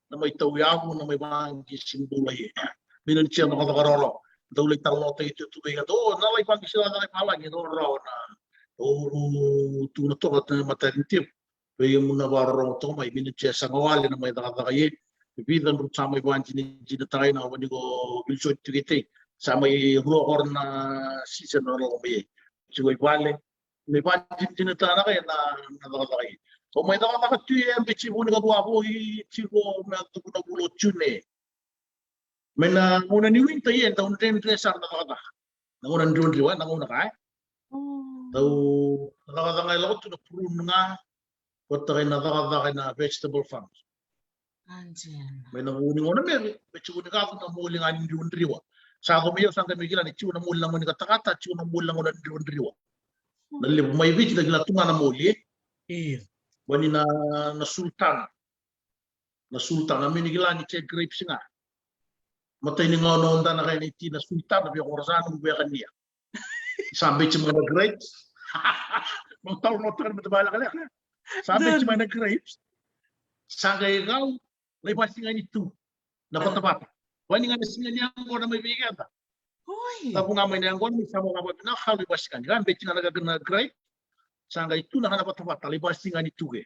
na may tawyago na may banggi simbulay. Minan siya nakakarolo. Dawlay talo tayo ito tubig ka doon. Nalay banggi sila na palagi. Doon raw na tunatok at materintim. Kaya mo na warong ito, may minan siya sa ngawali na may nakatakayin. Bibidan rin sa may banggi jinatay na wani ko bilso ito kitay. Sa may ruokor na season na rin may sigoy bale. May budget din na kaya na nakakakay. So may nakakatuyo ang bitsi mo nagagawa ko i-chiko na bulot yun eh. May na muna ni Winter yan, taon rin sa nakakaka. Nangunan doon liwan, nanguna ka eh. So nakakakay lang ko ito na prune nga. Wata kayo nakakakay na vegetable farms. May nangunin ko na may bitsi ko nagagawa na muli nga yung liwan. Sa ako mayo, saan kami kila, chiwo na muli lang mo ni katakata, chiwo na muli lang mo na liwan. Nalib may bitch na ginatunga na muli. Wani na sultan. sultan kami ni gila ni cek grapes nga. Matay ni ngono onda na kay ni tina sultan na biya korsan ng biya kaniya. Sampai cuma na grapes. Mau tahu kan betul kali. Sampai cuma na grapes. Sangay kau lepas singan itu. Dapat tempat. Wani nga singan niya ko na may bigyan ta. Tapos nga may nanggon sa mga kapatid na hali basikan. Kan bechi na nagagana grape. Sangay itu na dapat tempat. Lepas singan itu ke.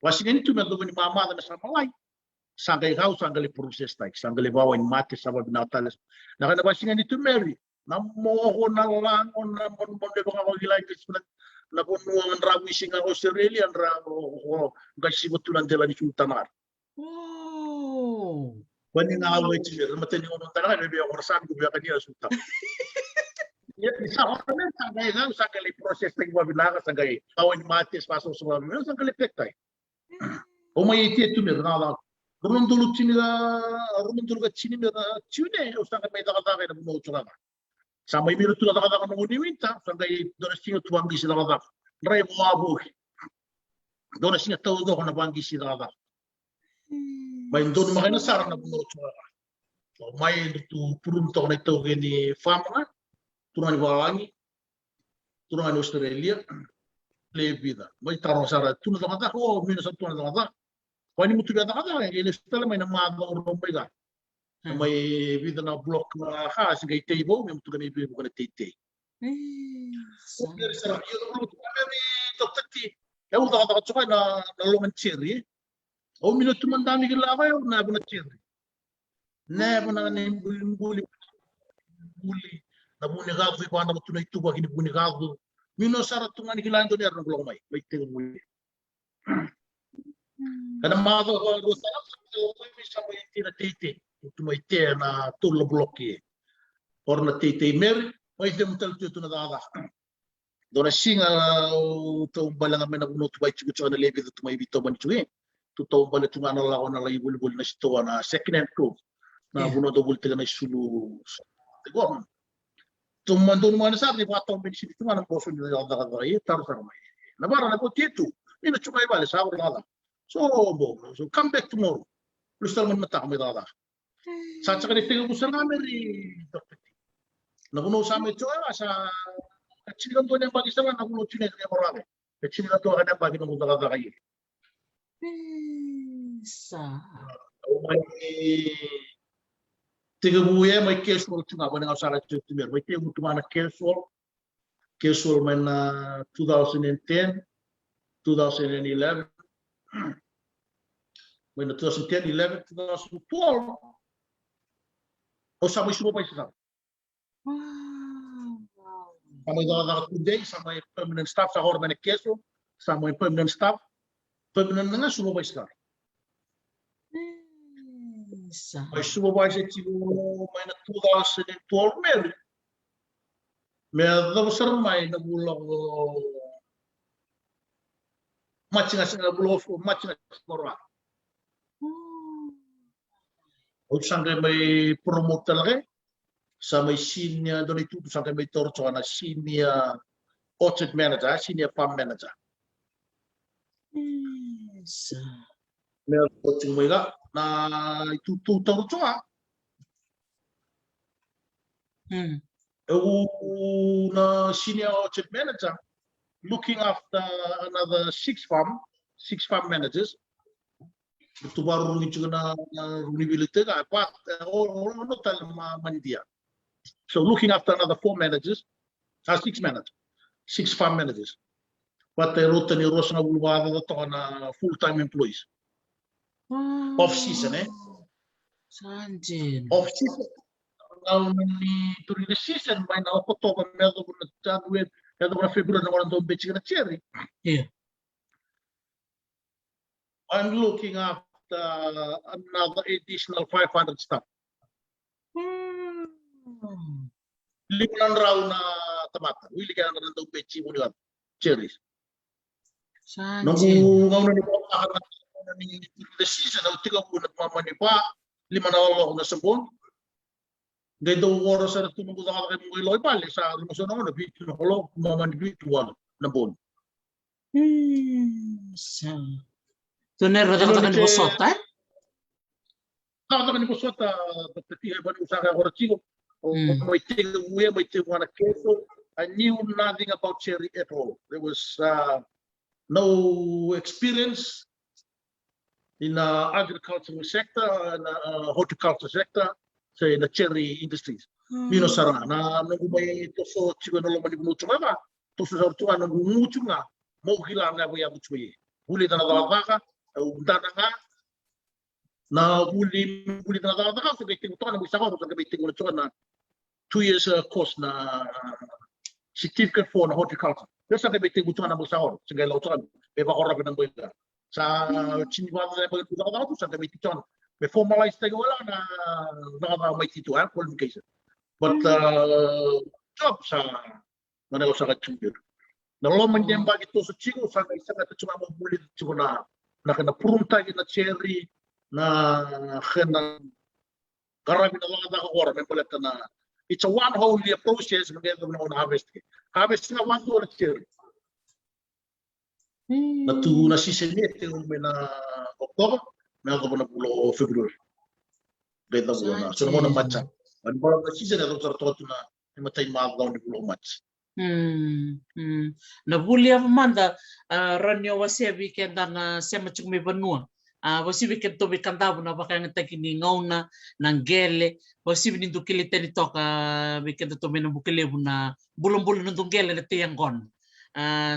Wasingan itu na doon ni mama na sa malay. Sangay kau sangay proses tayo. Sangay bawa yung mati sa mga binatalas. Nakanabasingan itu Mary. Namoho na lang on na monde baka ko gilay na punuan rawi singa Australia ra kasi betulan dela ni sultanar. Oh. Wani nga away tiyo matan ni ono talaga ni biya korsan ko biya kaniya sultan. Ya isa ko na sangay nga sangay proses tayo babilaka sangay awan matis paso sa mga sangay pektay. O may iti tumir na lang. Rumundulot chini na tune o sangay may takatake na bumo tsura. Sama imiru tu kata-kata kamu ni minta, sampai donasinya tuang di sini kata, rebo abu, donasinya tahu doh kana banggi sini kata, main don makanya sarang na bunuh cuma, main itu purun tahu na tahu gini fama, turun bawangi, turun Australia, lebih dah, main taruh sarang, turun kata, oh minus satu turun kata, kau ini mutu kata, yang ini setelah main nama orang mereka. May vida na block na kasi kay table, may mutu kami bibo kana tete. Sarap yun ang kami doktor eu da tsaka na longan cherry. O minuto man dami gila kayo na na cherry. Na na buli na buni gafu ko na tunay tuba kini buni gafu. Mino sara tunga ni gila ndo ni arno blok may tege buli. Kana maado ko sarap sa may sa may tina tete. May tea na tulo bloki or na tete mer may dem tal tu na dada dona singa to balanga men na to bay chu na lebi to may bito man chu to bala tu na la ona la ibul bul na sto na second hand to na buno do bul na sulu go to mandon man sa ni pato ben si tu na poso ni dada dada tar sar may na bara na ko tietu ni na chu may bala sa dada so come back tomorrow plus tal man mata kami dada sa tsaka tingin ko sa namin doktor. Nakuno sa amin ito sa katsiligan to ng pag-isalan nakuno ito ng marami. Katsiligan to ang pag ng mga kakakayi. Sa may tigabuya may casual ito nga ba ng asara ito ito may tingin ito na casual man na 2010 2011 may na 2010 11 2012 o sa may sumupay siya. Sa may dagat today, sa may permanent staff sa Horman ng Keso, sa may permanent staff, permanent na nga sumupay siya. May sumupay siya may na 2012 meron. May daw sir may nagulang matching as nagulang matching as morwa. O sangkay may promote talaga sa may senior doon ito sangkay may torso na senior orchard manager, senior farm manager. Meron po yung mga na ito torso na senior orchard manager looking after another six farm managers. Ito baru juga na renewability ka apat or ano tal mandia. So looking after another six farm managers. But they wrote ni Rosa na bulwada to na full-time employees. Off season Sanjin. Off season. Now during the season may na October medo na January medo na February na walang doon bechi na cherry. Yeah. I'm looking after another additional 500 staff. Limunan raw na tamata. Wili ka na daw pechi mo niya cherries. Sanjin. Nung ni pa ni the season na tiga ko nagmamani pa 5 na ako na sabon. Gay daw oras sa tunong ko kay mo iloy pali sa lumuson ako na bito na ko mamani bito na bon. So, nero da kata kan bosotan? Tawag ni Kusota, pagkatihay ba ng usaka Horachino, may tingwe, may tingwana keso. I knew nothing about cherry at all. There was no experience in the agricultural sector and horticulture sector, say in the cherry industries. Mino sara na may toso chigo no lomani mucho nga toso sa tuwa no mucho nga mo kila nga ya mucho ye. Huli na dawaka, undana nga na huli na dawaka so kay tinguto na bisa ko so kay tinguto na 2 years course na certificate for horticulture. Kasi kay tinguto na bisa ko so kay lautan may bakora ng boyga. Sa chinwa na ba ito daw sa kay tinguto may formalized tayo wala na may tituan qualification. But job sa mana sa kacungir. Nalalaman niya bakit ito sa chigo sa isa na ito mga bulit chigo na nakanapurunta na cherry na kena karami na lang nakakora may palit na it's a one whole year process maganda na harvest. Harvest na one whole cherry. Na tu na sisenit yung may na October na ako na pulo February. Ganda mo na. So naman ang matcha. Ang parang season na ito na matay maagaw ni pulo match. Na bulia manda ranyo wasi weekend na sema chukumi banua. Wasi weekend to weekend na baka ng takini ngauna ng gele. Wasi binindu kilite ni toka weekend to minabukile na bulong-bulong ng gele na tiyanggon.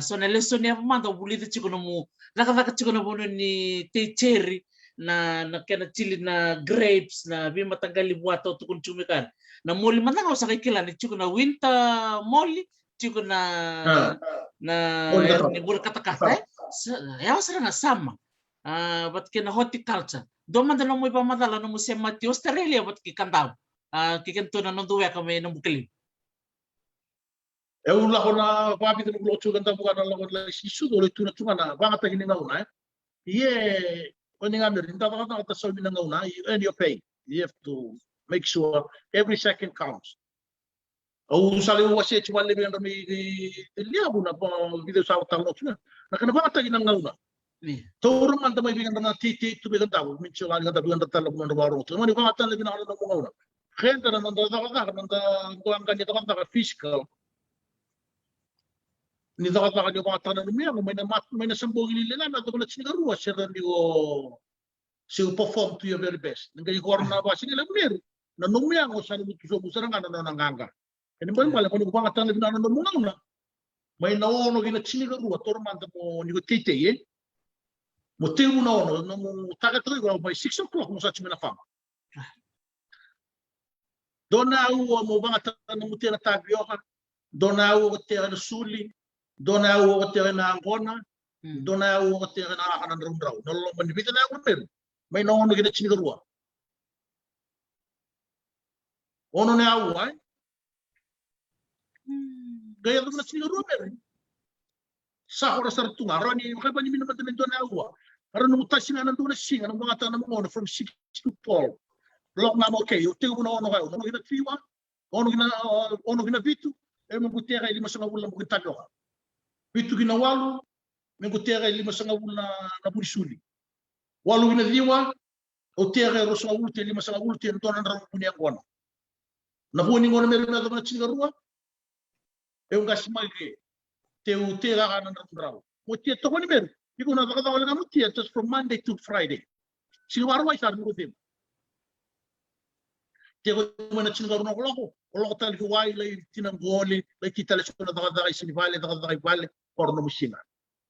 So na lesson niya manda buli de chiko mo nakaka chiko na bono ni te cherry na kena chili na grapes na bi matanggali buato tukun chumikan na moli man nga sa kila ni chiko na winter moli chiko na ni bul kata-kata ya sara nga sama bat kena horticulture do man dalo mo iba madala no musem mati Australia bat ki kandaw kikanto na nonduwe kami ng bukili Ulah na papi tu lo chugan ta bukan la sisu do le tuna tuna na banga ta hininga una ye when I'm in the other so you earn your pay. You have to make sure every second counts. Oh, sali was it one living under me the liabuna video sa talo tuna. Nakana ta ginang ngauna. Toro man ta may bigan na titi to bigan ta mincho lang ta bigan ta talo mo waro. Mani ba ta lebina na mo ngauna. Gente na nanda ta ko ang ganito ka fiscal. Ni dapat ka yung mga tanan mo may nasambong nila na dapat sinigaruwa sir hindi ko siya perform to your very best. Nang ko na ba sila mer na numya ko sa luto sa nga na nanganga. Kani ba pala ko mga tanan na mo na may naono gina sinigaruwa tormanta mo ni ko tite ye. Mo temo na ono no mo taga tuloy by 6 o'clock mo sa chimena fam. Dona mo mga tanan mo tira tagyo ka. Dona ko tira na suli. Dona ako kaya na angkona, dona ako kaya na kanan raw. Nalong manipita na ako mer. May naono gina chinigarua. Ono na ako ay. Gaya na chinigarua mer. Sa oras sa tunga, rani kaya pa ni minamatan ng dona ako. Aron mo tasin na nandun na singa ng mga tanong mo from 6 to 12. Lok na mo okay, tingnan mo na ono kayo. Ono gina triwa, ono gina bitu. Mo buti kay lima sa ulang mo gitalo. Itu gina walu mengutera 5 na pulisuli walu gina diwa o tere ro sa ulte 5 te ntonan ra punya kono na boni ngona mer na na chingarua e un gas mage te utera kanan ra o te to ni mer iko na ka wala ngamu te just from Monday to Friday sinwaro ay sar mo te ko na chingaru na ko lo tal ko wai lai tinangoli lai kitale so na daga sinivale daga vale porno musina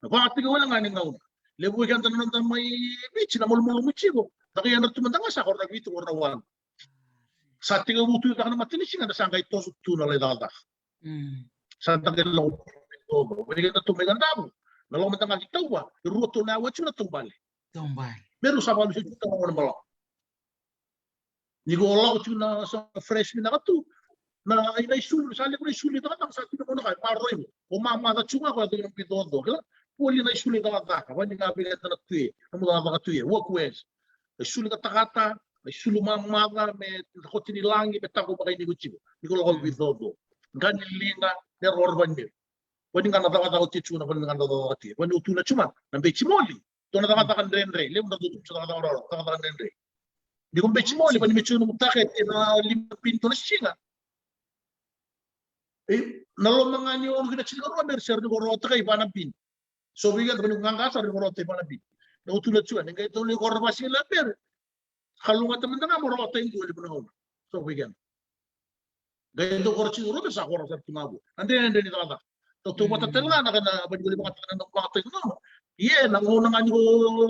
na bakit wala nga ni ngauna lebu kan tanan may beach na mulmulo mo chigo dakiyan na tumanda sa korna bito korna wan sa tinga mutu ka na matinisin na sangay to tuna lai daga sa tagal lo wala ka to may ganda mo nalo matanga kitawa ruto na wachu na tumbali pero sa balu siya tawo na malo ni ko wala ko tuna sa fresh na katu na ay naisul sa ko naisul ito katang sa tino na kay paroy o mama na chunga ko yung pitodo kala puli naisul ito kataka wani nga bilet na tuye amo nga ka tuye workways naisul katakata naisul mama me ko tinilangi betako ba kay ni guchi ni ko ko pitodo ganilinga der orbanyo wani nga nataka ko tichuna wani nga nataka ti wani utuna chuma nambe chimoli to nataka kan renre lem na tutu sa nataka ro nataka renre Di ko mbeci mo, lima ni mechu no mutaket, na lima pinto na singa. Nalong mga niyo, ano ginatsin ko, sir, ni ko rota kay panapin. So, bigat, kung nangangasa, ni ko rota kay panapin. Nautulad siya, nga ito ni ko rata sila, pero, kalungat naman na nga, mo rota yung kuwali mo na. So, bigat. Gaya ito ko rata siguro, sa ako rata tumabo. Hindi ni tata. So, tumatatal nga, nakabaguli mga tanan ng mga tayo, yeah, nanguna nga niyo,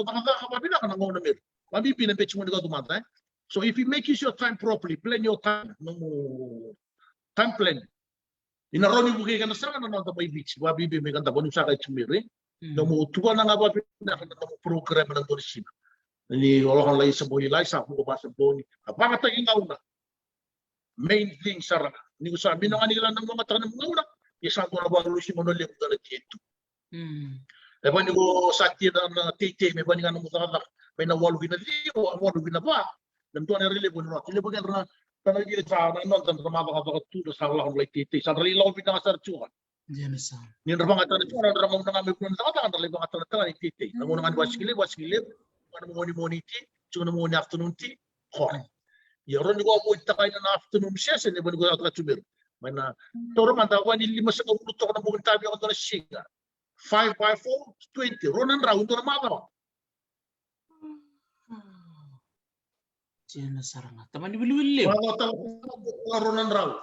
nakakapapila ka, nanguna meron. Mami, pinapetch mo nito tumata. So, if you make use your time properly, plan your time, time plan. Inaroni mo kayo ka na sa ka na may beach. Wabibi may kanta po nung sa kahit sumiri. Namutuwa na nga ba pinaka na program ng Dorisina. Ni wala kang layo sa buhay layo sa kung sa buhay. Bakit ang ingaw na? Main thing sa rana. Ni ko sabi na nga nila ng mga tanong ng una. Isang ko na ba lusi mo nulit na nagkito. E ba ni ko sa tira na tete may ba ni nga nung mutatak. May nawalo ginaliyo, awalo ginaba. Nantuan na rin po nila. Sila ba nga tanagin sa nanon tan ramaba ka tulo sa wala kang tete. Sa rili ko pinakasartsuhan. Diyan sa. Ni ramang atan ito na ramang na kami pun sa kan rili atan atan tete. Nangunang kan waskilip. Ano mo ni ti, tsuna mo ni afternoon tea. Ko. Yaron ko po itakay na afternoon session ni ba ko ata tubir. May na toro man daw ni lima sa minuto ko na buong tabi ako na siya. 5 by 4 20 ronan round na mata. Diyan na sarang. Taman ni William. Mga tao ronan round.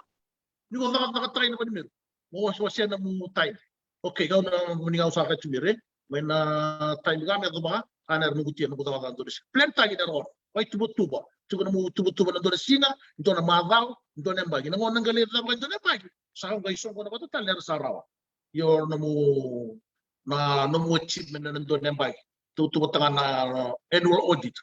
Ni ko nakatry na ba ni mo wasya na mo time. Okay, kau na muningaw sa ka tubir eh. May na time gamit ko ba? Anar nugutia no butawa do plan tagi na ron wai tubo tugo mo tubo na do sina ito na madaw ito na bagi nangon nang galit na ito na bagi sa kung guys ko na ba total na sa rawa yor na mo achievement na do na bagi tubo tanga na annual audit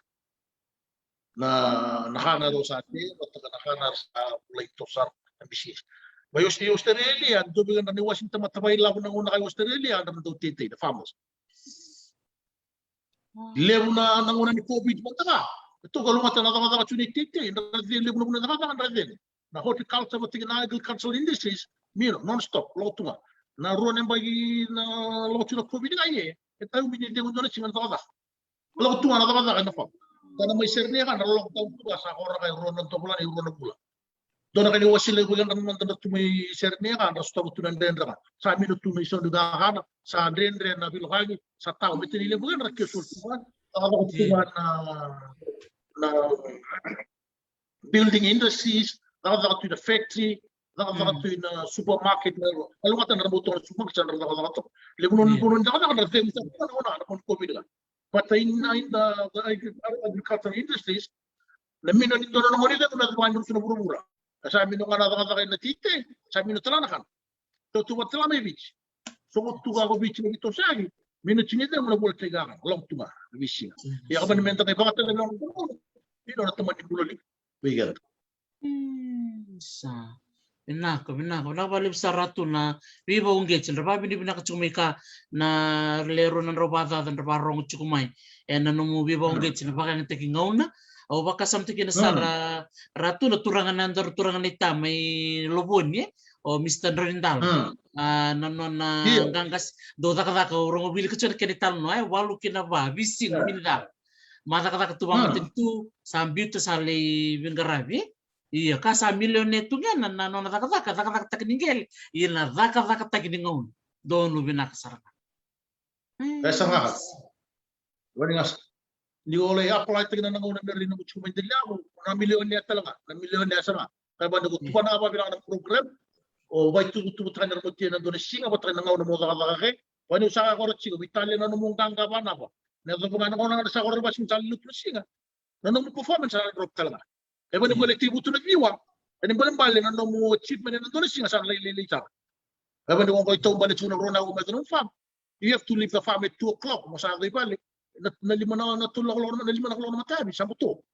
na nakana do sa atin at nakana sa plate sar ambisies bayos ni Australia do bigan ni Washington matabay lang nang una kay Australia na do titi the famous lebu na nanguna ni COVID magtaka. Ito kalungatan na taka titi. Lebu na nakaka na horticulture at na agricultural industries miro non-stop lotunga. Na ruan ang bagi na lotu na COVID nga ye. Ito yung binili mo doon singa taka. Lotunga na taka na pa. Kana may serniya ka na lockdown ko sa kora kay ruan ng tobulan ay ruan ng bula. Doon na kayo wasila ko yan naman na may serniya ka na stop tunan dendra ka. Sa amin ito may isang lugar ka sa dendra na bilokagi sa tao may tinili mo yan rakyusultuan. Nakakatuwa na building industries, nakakatuwa na factory, nakakatuwa na supermarket na alungatan na nabuto na supermarket na nakakatuwa. Lebunon na nakakatuwa na COVID ka. But in the agricultural industries, namin na nito na naman nila kung nagpahan yung sinabura-mura. Sa amin nung nakakatawa na tite, sa amin na talanakan. So tuwa tala may beach. So tuwa ko beach na ito sa akin. Minutes niya na wala tigakan, long tuma, wishing. Ya ka ba naman tayo bakit talaga ng bulo? Hindi na naman yung bulo. Bigat. Sa Minako. Nabalib sa rato na viva ungget. Rababi ni pinakachumika na lero ng robata dan rabarong chukumay. E nanumu viva ungget na baka nagtaking ngauna. O baka samtikin na sa rato na turangan ita may lobon niya. O Mr. Rindal. Nanon na ganggas do taka urang mobil ka chon kenital no ay walu kinaba bising binda. Mata kata tuwang tentu sambil tu sali bingarabi. Iya ka sa milyon neto nga nanon taka takiningel. Iya na taka takiningon. Doon lu binakasaraka. Esa nga. Wani nga ni olay apply tignan ng unang meron ng chumay dilaw. Na milyon niya talaga. Na milyon niya sa nga. Kaya ba nagutupan na ba bilang ng program? O wai tutu tayo na mutin na doon singa ba tayo na ngaw na mga kakake? Wani usaka ko rin Italia na numong kangka ba na ba? Nagkakuman ako na sa korba sing tali luto singa. Na numong performance na drop talaga. E ba ni kolektibo to nagniwa? Ani ba bali na numong achievement na doon singa sa lilita. E ba ni ko ito balik sa rona ko meron ng farm. You have to leave the farm at 2 o'clock. Masakay balik. Na lima na tulak ko na matabi sa buto.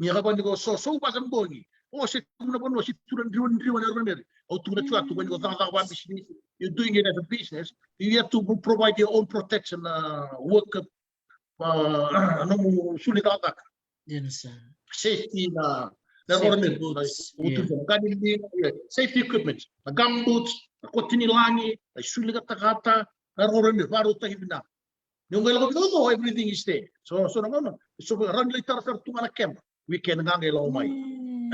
Niya ka ba ni ko so pa sa bongi. Oh, sit na ba no sit turan driwan na rin. O to the truck when you go business, you're doing it as a business. You have to provide your own protection, work, sulit attack. Yes, Safety safety equipment, gumboots, kotinilangi, sulit attack, baru tayo na. Yung everything is there. So naman, so run later sa tunga na camp. weekend nga ngelo mai.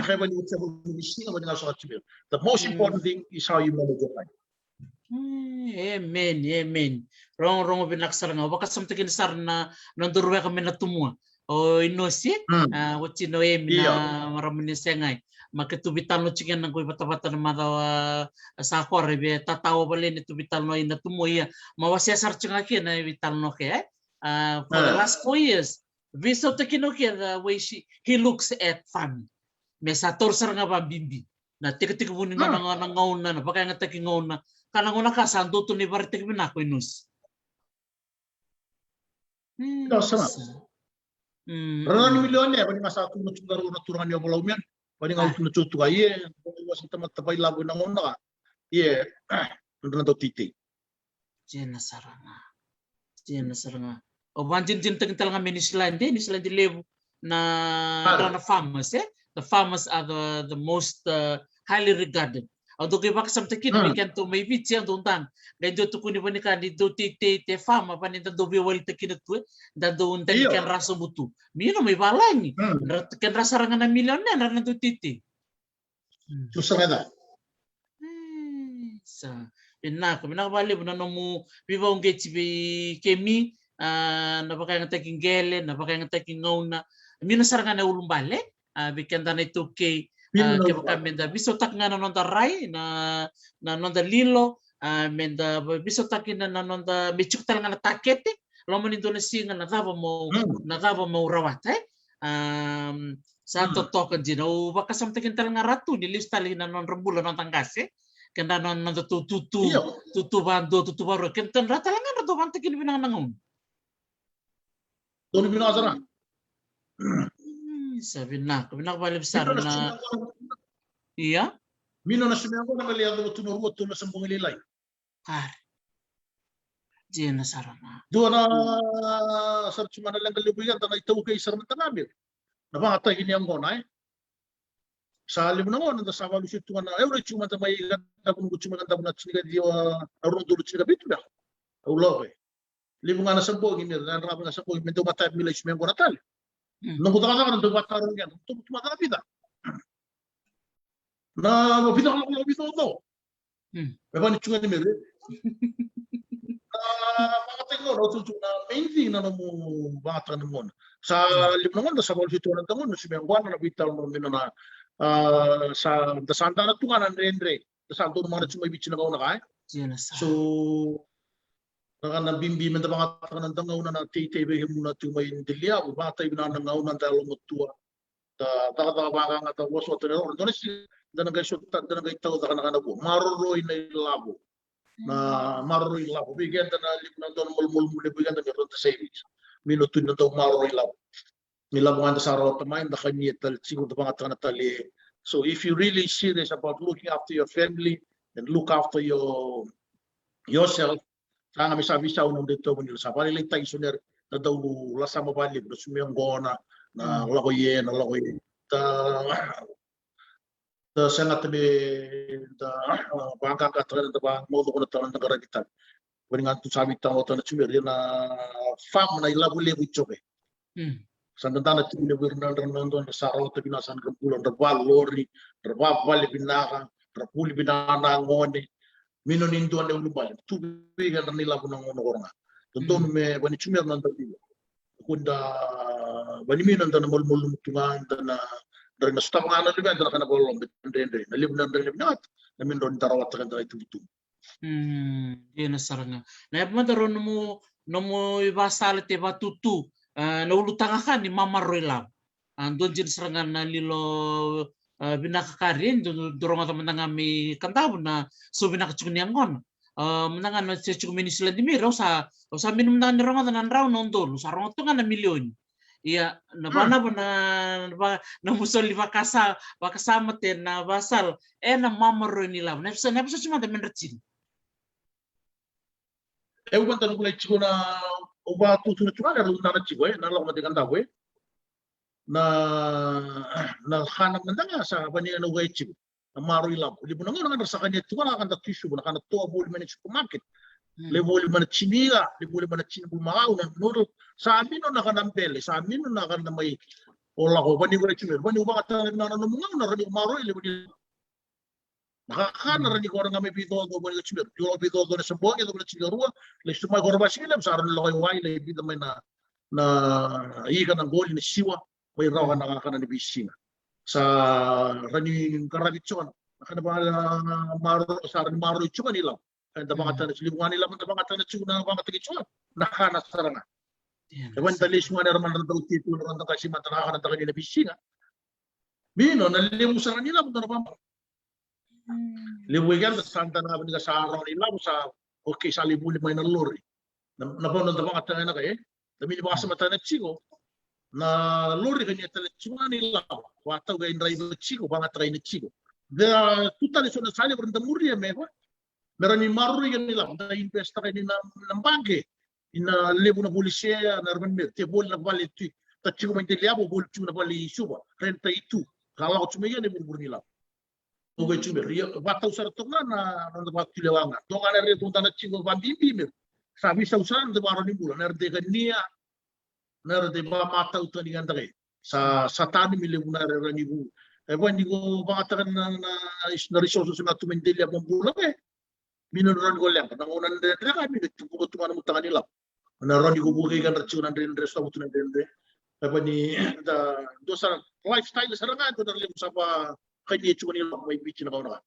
Kaya when you travel to the city, the most important thing is how you manage your time. Amen, amen. Rong binaksar nga baka samtakin sar na nandurwe kami na tumua. O inosi, what's no na maraming sengay. Makitubitan no chicken ng kuy bata-bata na madaw sa kore be tatawa bali ni tubitan no ina tumuya. Mawasya sar chinga ki na bitan no ke. For the last 4 years, we saw taking the way he looks at family. Mesa torsar nga ba bimbi. Na tik-tik bunin na ngaw na baka nga taking ngaw na kanang una ka sando to ni bartek binako inus. Rani milyon ya, bani masa tu nutugaro naturan yo bolaumian, bani ngau tu nututu aye, was temat tapai labu nang ona. Ye, nundun to titi. Jena saranga. O banjin teng nga Nisland lebu na farmers The farmers are the most highly regarded. Although kay baka samtakin we can to maybe tiang duntan. Ganjo to kuni bani kan di do te farma pa ninda do biwal takin tu da do untan kan raso butu. Mino may balani. Kan rasa rangan na milyon na na do titi. Susarada. Sa pinaka bali na no mo viva un getsi kemi na baka nga taking gele na baka nga taking ngona. Mino sarangan na ulumbale. Bikenda na ito kay baka menda bisotak nga nanonda rai na nanonda lilo menda bisotak na nanonda bichuk tal nga natakete loman Indonesia nga nadava mo rawat sa totokan din o baka samtakin tal nga ratu nilis tali na non rembulan non tanggase kenda non tutu baro kentan rata lang nga bantakin binangangon Doon binasara. Sabi na balik sa na iya mino na sumiyan ko na maliado tunurot to na sambong ililay Jena sarama doon na sa chuma na lang galibuyan na itaw kay sar na namin na baka tayo hiniyang ko na sa alim na ngon na sa walusit to na euro chuma ta may ganda kung chuma ganda na chiniga di arun dulu chiniga bitu na ulo libu nga na sambong imir na rama nga sambong imir matay milay sumiyan ko na tal Nung kutaka ka ng dumatarong yan, tumata kita. Na mabita ka lang mabita ito. May panitsungan ni Mary. Mga tingin ko, na main thing na mo bata naman. Sa lim naman, sa mga situan ng tangon, na sumiyangwan na nabital mo na sa dasanta na tungan ng rendre. Dasanta naman na sumibit siya na kauna ka. So, bimbi men mga tanan dangaw na titebe muna tumay indilia o batay na nangaw na dalo mutua ta baka nga ta was what no donis dan nga shot dan nga itaw da kana po maroy na labo na maroy labo bigyan na lip na don mulmul bigyan na meron ta savings minuto na to maroy labo nilabo nga sa rota main da kanya tal siguro mga tanan tali so if you really serious about looking after your family and look after yourself Sana misa-visa unong dito mo nila sa palilig tayo suner na daw lasa mabalib na sumiyang gona na lakoyen ta sana tabi ta bangka katran ta bang mo ko na tanan nagaragitan wani nga tu sabi ta oto na sumir na fam na ilabu lebu choke sandanta na tibile birnan rando na saro ta binasan kampulan rabal lori rabal binaka rapuli binana ngone Mino nindo ane ulubal tu bigan nila bunang ono tonton me bani chumir nan tabi kunda bani mino nan mol mutungan na dari na stak ngana liban na kana bolong ndende na libnan nat na min don tarawat kan dai tutu Yena saranga na madaro no mo ibasal te batutu na ulutanga kan ni mamaroy andon jin saranga na lilo binakakarin dorong atau menangami kantau na so binakachuniangon menangan na cukup sila di miro sa minum na nirong na raw nondon sa rong to nga na milyon iya na bana na musol di bakasama ten na basal na mamaro nila na cuma da menrecin uban tan kulay chiko na uba tutu na chuma na chiko na law na diganda na hanap ng nga sa kanya na waichib na maroy lab libo na nga sa kanya tuwa na kanta tissue na kanta tuwa bol man supermarket libo man chiniga libo man chinbu maaw na noodle sa amin no nakanampele sa amin no nakana may Ola ko bani ko chimer bani ba kata na munga na rani maro ile bani nakakana rani ko nga may pito ko bani ko chimer yo pito ko na sembo ke ko chimerua le suma ko ba sila sa ran lo wai le pito may na ika ng gol ni siwa may rawa nakakana ni bisinga sa rani karabichon nakana ba maro sa ran maro chuma nila kaya ba kata na silibuan nila ba kata na chuna ba kata gichon nakana saranga Ewan talis mo na raman ng tito ng kasi matarakan ng kanila bisinga. Bino, nalimusan nila mo na raman. Liwigan, santa na kami sa araw nila sa okay sa libuli may naluri. Napanood na mga tayo na kayo. Dami ni baka sa mata na chigo. Na lori kanya talit chunga nila. Wataw gayin driver chigo, baka try na chigo. The total is on the side of the Muria mewa. Meron ni maruri yan nila. Na investa kayo ng bangke. Ina lebu na polisiya na arman te bol na bali tu tachigo man te liabo bol chu na bali suba 32 kalau cuma ya ne burbur nila ogo chume rio batau sar tonga na bakti lewanga tonga na re tunta na chigo bandimbi me sabi sa usan de baro ni bulan na de gania na de ba mata utani ganda kai sa satani mi lebu na re ni bu e bandi go bangatakan na resources na tumendelia bulan eh minun golem na unan de kami de tuko tuma na mutangan nila na roni ko bugi kan rachu nan rin resto butu nan rin apa ni da dosa lifestyle saranga ko darle usapa kanye chu ni may bichi na kauna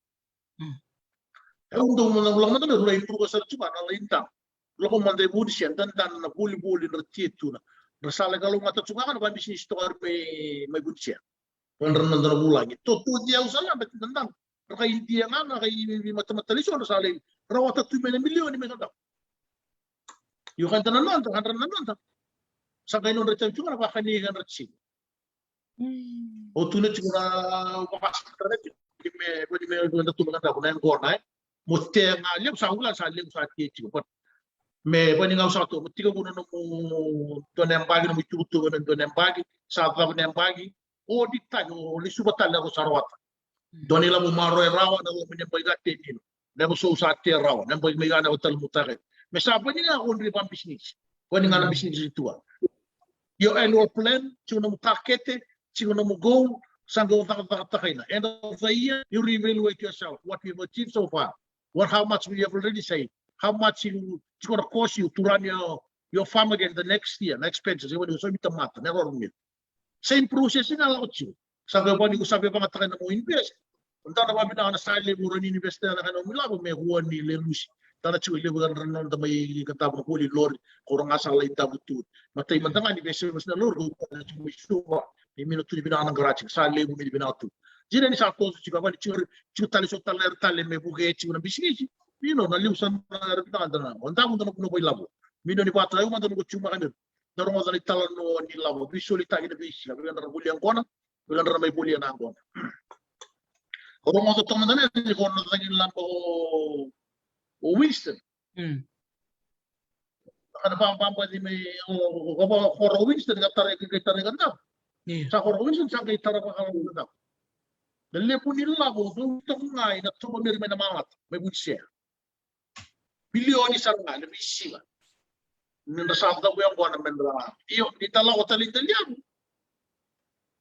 undo mo na ulang na do rin ko sa chu na linta loko man de budi sian dan na buli na tietu na rasala kalau mata chu kan ba bisnis to may budi sian kon ran na bulang to dia usala bet dan kay dia nga kay mata-matalisyon rasala rawata 2 million ni may kada Yung kanta na nun, sa kayo nung return ko, napakanigan rin O tunad siguro na makasakit na rin. Pwede may natulungan na ako na yung gornay. Muti nga, liam sa ulan, sa liam sa tiyo. May pwede nga sa ito, muti ka muna nung doon yung bagi, nung ituto ko ng doon yung bagi, sa ako na yung bagi, o di tayo, lisubatal ako sa rawat. Doon nila mo maroy rawa, na mo niyang bagat din. Dahil mo sa ati rawa, nang may gana ko talmutakin. May sabi niya ako rin pang business. Pwede nga ng business ito. Your annual plan, sino mo target, sino mo goal, saan ka takay na. End of the year, you reevaluate yourself, what you've achieved so far, how much we have already saved, how much it's going to cost you to run your farm again the next year, na expenses. So, mata, never wrong. Same process na lang ako. Sabi pa nga takay na mo invest. Kung na ba binaka na sali mo rin invest na kanong mula, may huwan ni Lelusi. Tana chu ile bukan renon da mai kata ba puli lor korang asal lain ta butut matai mantanga ni bese mas na lor ko chu suwa ni minuto ni bina nang garage sa le mu ni bina tu jira ni sa to chu ba ni chu tali so taler tale me buge chu na bisigi mino na liusan na bina da na onta mo no boy labo mino ni patra mo da no chu ma kanir daro mo dali talan no ni labo visually ta ni bisi na bina buli ang kona bina may buli na ang kona korong mo to tama na ni kono da ni lambo o Winston. Ano pa di may Horo Winston katare ganda. Sa Horo Winston sa kitara pa ganda. Dali po nila ko to ngai na to may namangat may budget. Bilioni saranga na bisila. Nung nasabda ko yung kuwan naman na iyo ditala ko talin-talian.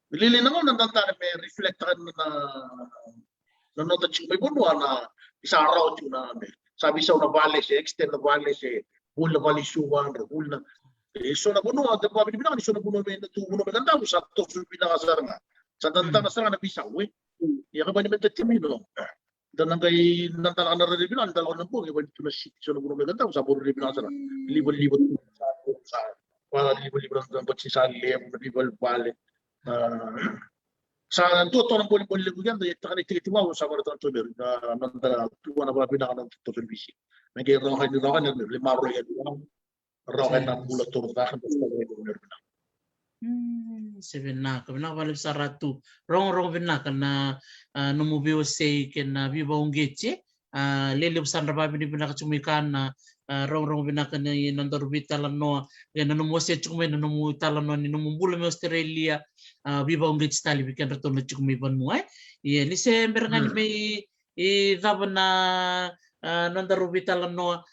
Bilili na ko nandanta na may reflect na nota may bunwa na isa araw na sabi sa na vale si extend na vale si hul na vale suwan hul na so na buno at pa binibina ni so na buno men tu buno men tao sa to subina kasar nga sa tanta na sa na bisa we ya ka ba ni men timino dan nang kay nantala na rin bilang dalawa ng buong iba dito na so na buno men tao sa buno rin bilang sa libol sa para libol ng pagsisali ng libol vale sa tutto ng boli-boli lugan da yata kanit tiwa sa baratan to ber na nanda tuwa na ba pinaka ng to bisi may kay rohan na limaro yan rohan na bulat to da kan Sebenarnya kena balik saratu rong benak na numubiyo say ken na biba unggeche lelib sandra babi ni benak cumikan na rong benak na nandor bitalan no yan numose cumay na numutalan no ni numumbula me Australia biba unggeche tali bikan rato na cumay ban mo ay ni sember nga may daba na nandor bitalan no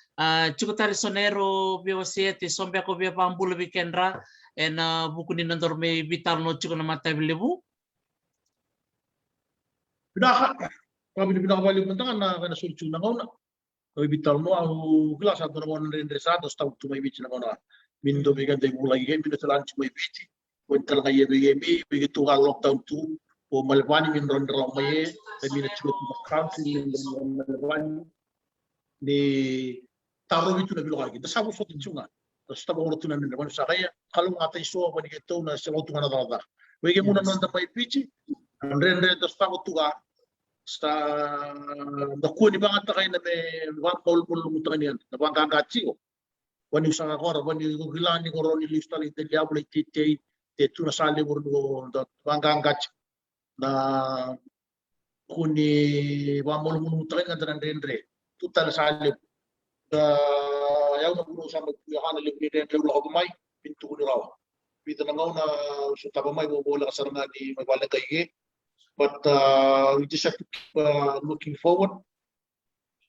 chukutari sonero biwa siete sombe ko biya pambula bikenra na buku ni nandor may vital no chiko na matay lebu. Kami pinakabalik mo na kanasulit na ngauna. Kami bital mo ang glass at naman rin resados tawag tumay na ngauna. Mindo may ganda yung mulay game, minutalan tumay bici. Kung talaga yemi, begitu ka lockdown 2, o malwani min ron raw may, kami na chibot mo council, malwani, ni taro ito na bilog lagi. Dasabo sa tinsunga. Tapos tabo ko tunan nila. Sa kaya, kalong atay so, pag ito na sa auto nga nadalada. Wege muna nung may bici, ang ren-ren, tapos tabo tuga, sa nakuha ni bangat na kayo na may paul-paul lumutan niyan, na bang kagatsi ko. Wani usang ako, wani gilani ko ron ilis tali, diablo ititay, tetu na sali mo rin ko, bang kagatsi, na kuni paul lumutan kayo nga ng rendre, tutal sali. Ayaw na puno sa magpuyakan na libre rendre, wala ko bumay, pinto ko ni raw. Pita na nga na sa tabamay, bumola ka sa nga ni magwala kayo. But we just have to keep looking forward.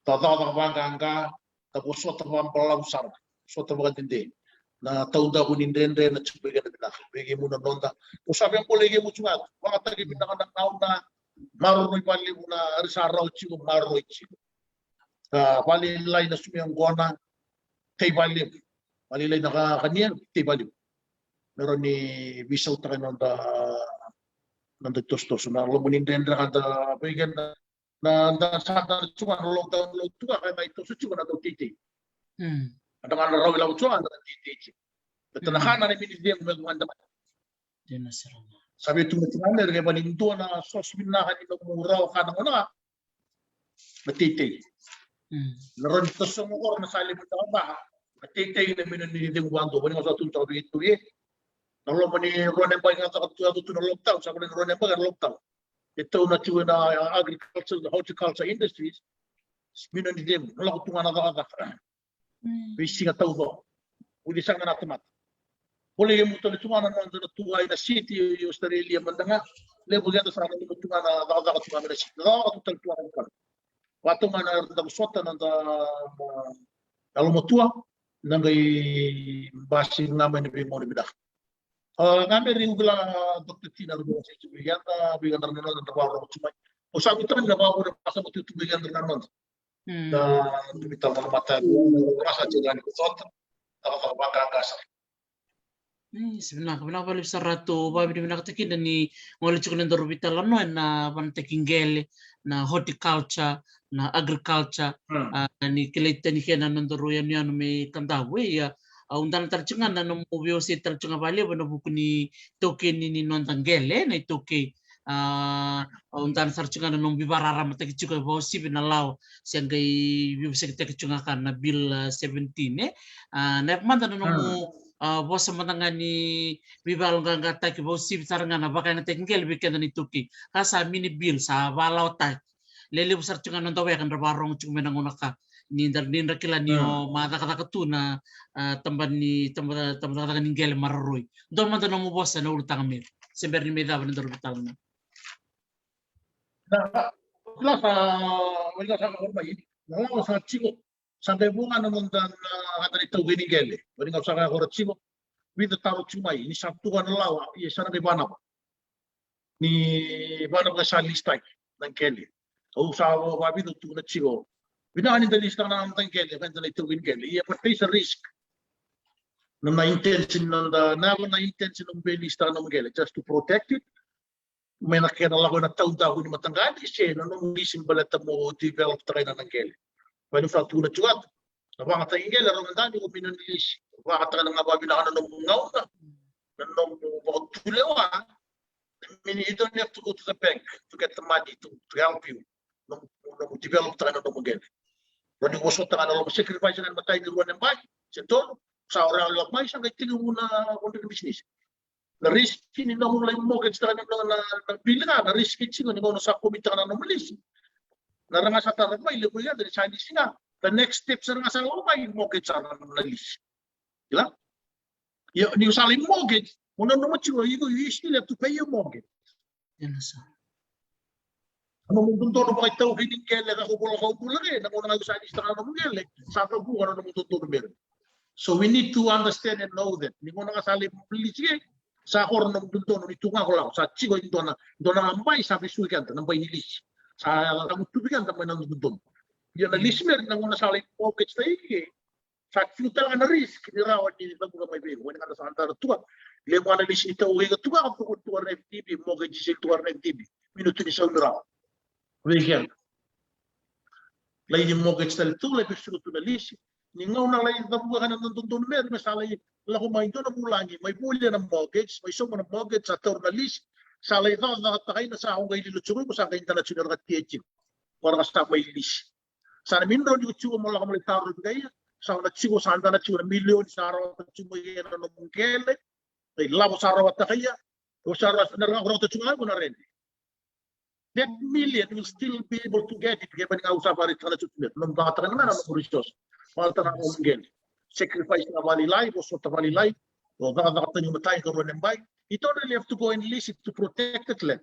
Tatawa bangga, tapos sota pampalawsar, sota magandindi. Na taunda ko nindendre na tsubigan na binak. Bigay mo na nonda. Kung sabi ang kolege mo tsugat, mga tagi binaka ng naon na maroy pali mo na arisaraw chigo, maroy chigo. Palilay na sumiyang gona, kay balim. Palilay na kanyan, kay balim. Meron ni bisaw tayo nonda nandagtos-tos na lumunin din na kada bigyan na sa tsuga no lockdown tuga kay may to tsuga na to titi. Ada kan raw ilaw tsuga na titi. Betanahan na ni din mo nganda. Din na sira. Sabi tumutuan na kay baninto na sos minahan ni muraw kana mo na. Matiti. Naron to sa mo or na salib ta ba. Matiti na minon ni din wando bani sa tunto bito Nalo mani Ronen Bay nga takatuto na lockdown, sabi ni Ronen Bay lockdown. Ito na tuwa na agriculture, horticulture industries, minon ni dem, nalo ko tunga na kaka. Bisi nga tawdo. Uli sang na tamat. Uli mo to tunga na tuwa na city Australia man nga, level yan sa ano tunga na kaka tunga na city. Nalo ko tuwa ka. Wato man na sota na nalo mo tuwa nangay basi naman ni mo ni bidak. Kami rin ko lang Dr. Tina Rubo sa Tubigan, bigan rin naman ang trabaho ko sumay. O sabi ito rin, nabago rin pa sa Tubigan rin naman. Na tumitaw mga mata, rasa dyan ko ito, nakakabangkakasa. Sebenarnya kenapa sa rato babi di nakatakin ni ngolech ko nandor vital ano na pantekingele na horticulture na agriculture ni kilita ni kena nandor yan may kandawe ya undan tarcungan na no mubyo si tarcunga bali bano buku ni toke ni nontangele na toke undan tarcungan na no bibarara mataki chuka bo si binalaw siang kay bibu sekte chunga kan na bill 17 na manda no mo bos matanga ni bibal nga taki bo si taranga na baka na tekingel bikenda ni toke kasa mini bill sa balaw ta lele besar chunga non tawe kan rabarong chunga menanguna ka ni nindar kila ni mata kata tu na tempat kata ninggel marroy. Don man tanong mo boss na ulutang mir. Sember ni meda ban dorbital na. Kula sa wala sa korba ini. Nalo sa chigo. Sampai bunga naman dan kata ito ninggel. Wala sa korba chigo. With the taro chumay ni sabtu kan lawa isa na kay banap. Ni banap ka sa listay ng Kelly. O sa wabi do tu na chigo. Binaan din lista na ang tangkeli, kaya na ito winkeli. Iya pati sa risk na na-intention na-intention ng lista ng mangkeli just to protect it. May nakinala ko na taon-taon ni matanggali siya na nung ising balata mo develop tayo na mangkeli. Pwede sa tulad sugat. Napaka tayo ngeli, ang dami ko pinanilis. Napaka tayo ng nababi na ng ngaw na. Nung tulewa, you don't have to go to the bank to get the money to help you. Nung develop tayo na mangkeli. When you also tanga na sacrifice na matay ni Ronen Bay, sento sa orang lakmay sa kay tingo na kontra business. Na risk ni na mo lang mortgage na bila na risk ni singo ni mo sa komite na numalis. Na nga sa tarapay lebo yan dari Chinese nga. The next step sa nga sa may mortgage na nalis. Dila? You selling mortgage, una no mature you still have to pay your mortgage. Yan sa. Ano mo tunto no bakit tao kining kele ka kupula ka upula eh. Nang unang sa lista ka ng kele. Sa ka buka no mo tunto meron. So we need to understand and know that. Ni mona kasali polisi sa korno dunto ni tunga ko lang sa chigo indona ambay sabi suikan ta nambay nilis. Sa kamu tubigan ta manan dunto. Yan lismer na mona sali pockets ta iki. Sa futal na risk ni rawan ni bago ka may bego. Wala ka sa antara tuwa. Le mo analis ito uwi ka tuwa ko tuwa na FTB mo ka gisil tuwa na FTB. Minuto ni sa rawan. Weekend. Lain mo ka stal tu le bisu tu na lisi. Ni ngau na lain da buka kana nonton mer masala la ko mai dona mulangi mai puli na mortgage mai so na mortgage sa journalist sa lai da na takay na sa akong gaili lutsuro ko sa kain international ka tiyechi para sa mai lis sa na minro ni chuo mo la ko mai taro gaya sa na chuo sa na chuo na million sa ro ta chuo ye na no mungkele ay labo sa ro ta kaya o sa ro na ro ta chuo ko na ren that million will still be able to get it given nga usap ari tala chuo no ba ta na na no resource Malta na umgel. Sacrifice na valilay, o sota valilay, o kakakatan yung matay karoon ng bay. You don't really have to go and list to protect it lang.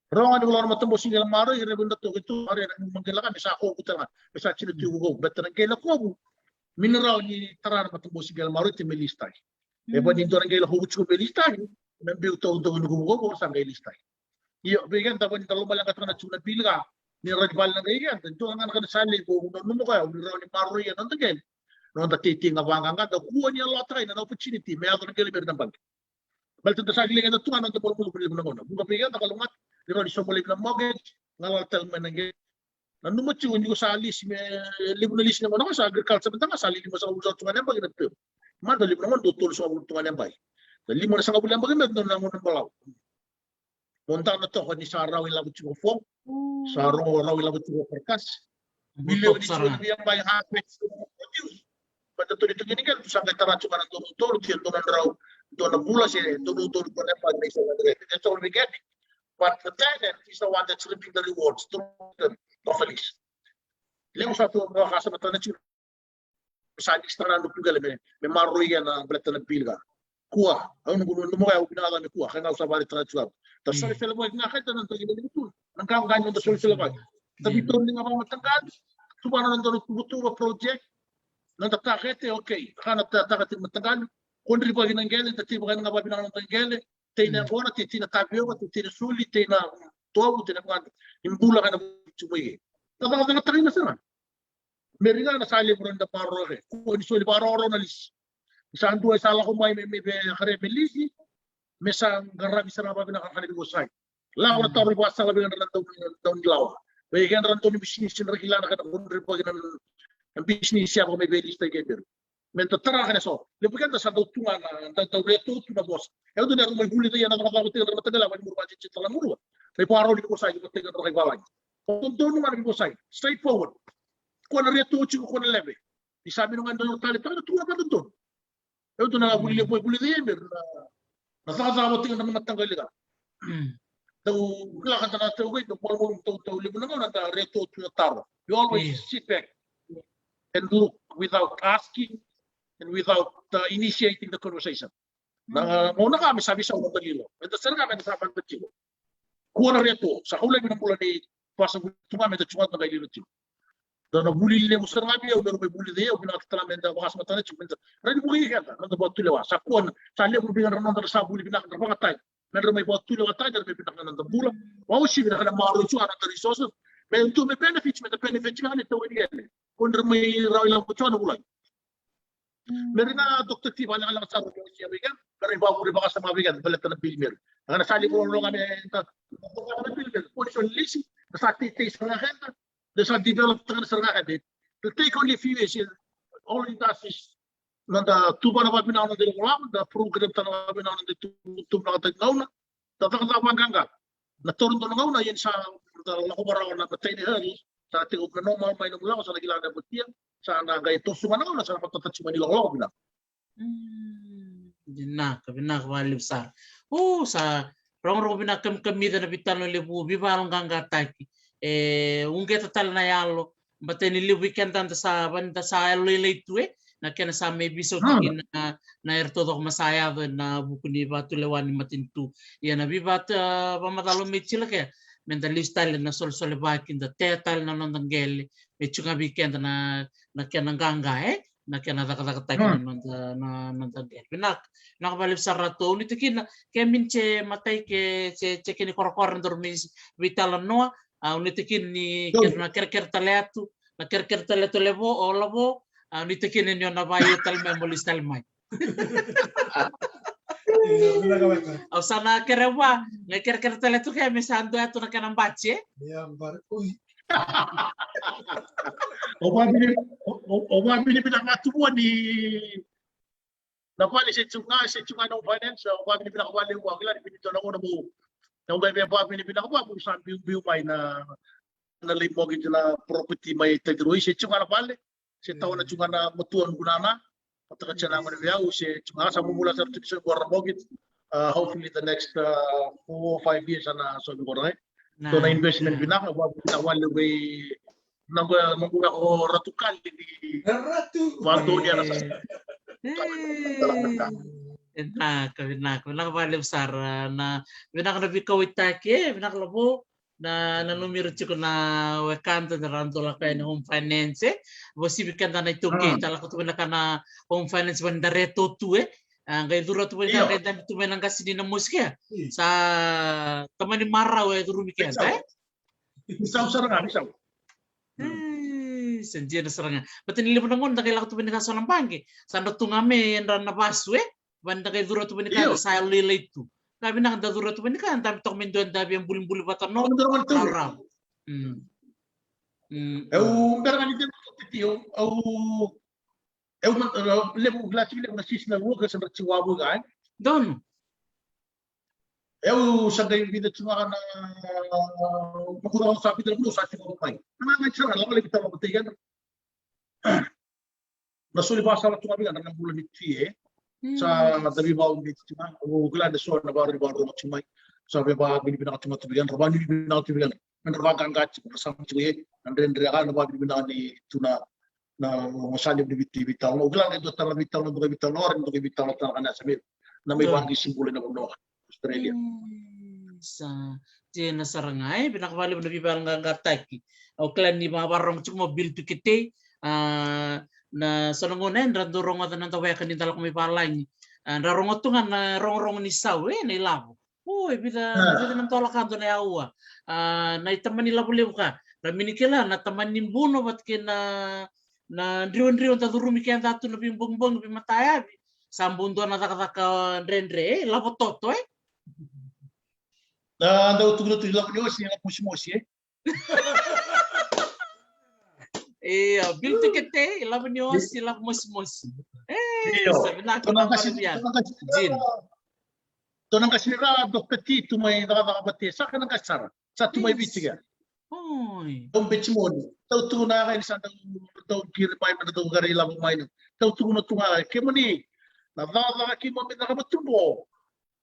Wrong ano wala naman tambo single maro, irebon na to, ito, ari na manggalakan, may sako ko talaga, may sa chinutugo ko, better ang kaila ko, minaraw ni tara na matambo single maro, iti may listay. Eba nito ang kaila ko, ko may listay, nang biyo taon taon ko, sa may listay. Iyo, bigyan, tapos nito lumalang katang na tsunat pilga, ni Radbal na ganyan. Ito ang anak na sali ko, kung ano kaya, ni Ronnie Maro yan, ang tagay. Noong natiting nga bangga nga, kuha niya lot tayo na opportunity, may ako ng kaliber ng bank. Balik ito sa agilingan na ito, anong tapos mo kulit mo na muna. Kung kapigyan, nakalungat, ni Ronnie sumulit ng mortgage, ngalatal man ng ganyan. Nanumot yun, hindi ko sa alis, may libo na list naman ako sa agriculture, banta nga, sali mo sa ulusot tungan yung bagay na ito. Madali mo naman, tutul sa tungan yung bagay. Dali mo na sa kabulang bagay, doon na mo ng balaw. Monta na to, ni Sarah, ilabot yung fog, Sarah, ilabot yung perkas. Million ni Chua yang bay habits to produce. But ito dito ginigal, to sa kataratso ka ng tunutulog, siya doon ang raw, doon ang bula siya, tunutulog ko na pag may sa that's all we get. But the tenant is the one that's reaping the rewards through the office. Leo sa ito, kasama ito na siya. Sa istaraan ng pugal, may maroy yan ang balata ng pilga. Kuha. Ang nung mo kaya, pinakala ni kuha. Kaya nga usap balik na siya. Tapos sorry sila mo, nga kahit anong tagin na ito. Nang kakangan yung sorry sila mo. Tapi ito nga pang matanggal. Sumano nang doon tubutuwa project. Nang tatakete, okay. Kana tatakatin matanggal. Kung rin pa ginanggele, tatiba ka nga babinang ng tanggele. Tayo na kona, tayo na tabyo, tayo na suli, tayo na tuwa, tayo na kwan. Imbula ka na sumuye. Tatakatakin na sila. Meron nga nasali mo rin na paro rin. Kung isuli paro na lis. Isang duwa, isala ko may karebelisi. May isang garami sa nababi na kakalibigosay. Lawa na taro ba sa labi na daw nilawa. May ikan ranto ni bisnis na kilala ka na kung rin pa ang bisnis siya kung may belis tayo kayo. May tatara ka na so. Libukan na sa daw tunga na daw reto na boss. Kaya doon na may huli na yan na nakakabuti na matagala. May murwa dyan siya murwa. May paro ni Kusay. May tayo na kay balay. Kung doon naman ni Kusay. Straightforward. Kung na reto ko na lebe. Di sabi nung andun yung talit. Kaya tunga ka doon. Kaya doon na huli na yan. Nasakasama tingnan naman natanggal ka. Daw wala ka na tawid, no mo taw libo na nga reto to the taro. You always sit back and look without asking and without initiating the conversation. Na muna kami sabi sa unang dalilo. Ito sir kami sa pang tachilo. Kuha na reto sa kulay ng pula ni pasa tunga med chuat na dalilo tilo. Da na bulil le musar kami o may bulil de o pinakatala men da bakas mata na chimenta. Ready mo kaya ka na ba tulewa sa kuan sa le mo bingar na sa bulil na ka patay. Meron may buat tuloy at tayo, may pinaknan ng bulang. Wow, siya na maro ito, anak ng resources. May benefits nga nito. Kung may raw ilang kutso, ano bulan. Meron na Dr. T, wala lang sa mga siya bigan. Pero iba ko rin baka sa mga bigan, balat na ng Pilmer. Ang nasali ko rin kami, ng Pilmer. Kung siya lisi, nasa taste ng agenda, nasa develop ng agenda. To take only a few years, all it does is nanda tuba na babinaw na dilo lang da program ta na babinaw na dito tub na tagnaw na tatakata manganga na turun to na yan sa lako baraw na patay ni hali sa tingog na normal may nagulaw sa nagilada butia sa nagayto sumanaw na sa patatat si Manila ko bina binak walib sa sa rong binak kamida na bitalo lebu bibalong ganga taki ungeta tal na yalo bateni le weekend tanta sa banda sa lele tuwe na kena sa may biso kin na erto dok masaya na buku ni batu lewani matintu ya na bibat pamatalo mitchila ke mentalista na sol bakin da tetal na non gele me chunga weekend na kena ganga na kaya natakatakin na tagyan. Nakabalib sa rato, unitikin na kaya minche matay ke kini korokoran dormis vitalan noa, unitikin ni na kerker taleatu, na kerker taleatu labo, unitikin ninyo na bayo talmay molis talmay. Au sana kerewa, na kerker taleatu kaya misando ato na kanang bache. Obabili pinakatuwa ni napali sa tsunga ng finance, obabili pinakawali mo, kailan pinito na una mo. Nung gaya obabili pinakawa, kung saan may na nalimogin na property may tagruhi, sa tsunga na pali. Sa taon na tsunga na matuan gunana, patakat siya naman niya, sa tsunga sa mumula sa tsunga guarabogit, hopefully the next 4 or 5 years na sa guarabogit. So na investment binaka wala way nanguna ko ratukal di wato niya na valim sara na binaka na bikawitake binaka labo na numero chiko na wakanta na randola kay home finance bosi bikanda na itoke tala ko tubina kana home finance bandareto tuwe Gaya duro tu pun kaya dan tu menang kasih di namus kaya sa teman di marau ya duru bikin tak? Misal serangan misal. Senjata serangan. Betul ni lepas nangon tak kelak tu pun kasih orang pangge. Sanda tu ngame yang rana baswe, benda kaya duro tu pun kasih saya lele itu. Tapi nak dah duro tu pun kan tapi tok menjual tapi yang bulu batang no. Haram. Berang itu tio. Eu levo relativamente na cisna rua que sempre tinha algo aí. Don. Eu sabe vida tinha na procura um sabe do sabe como vai. Mas não tinha lá que estava batendo. Na sua baixa lá tinha na bulan itu sa tabi mau di tinha o gelar de sor na baru tinha sabe ba bini bina tinha tu bigan rabani bina tu bigan. Menerbakan gaji bersama cuy. Andren reagan ba bina ni tuna na masalim di bitaw no glan ito tala bitaw no bitaw no rin to bitaw na kana sabi na may bangi simbolo na buno Australia sa na sarangay binakabali mo na bibal nga gataki o klan ni mga barong chung mobil pikite na sanangonen randurong at nang tawaya kan dala kami palay rarong atungan na rong ni sawe na ilabo uy bida nang tolak kanto na yawa na itaman nila buliw ka raminikila na taman nimbuno bat kina na drion tadurumi kaya datu na bimbong bimataya sambundo na taka rendre labo toto na daw tulo labo niyo siya pusmosi bil tikete labo niyo sila musmosi sabi na ko na yan jin to nang kasira do petit tumay nakakabati sa kanang kasara sa tumay bitiga Tom Bitchmon, tau tu na kay sa tau kirpay man tau garila mo may tau tu na tunga kay mo ni na dala ki mo na kabatumbo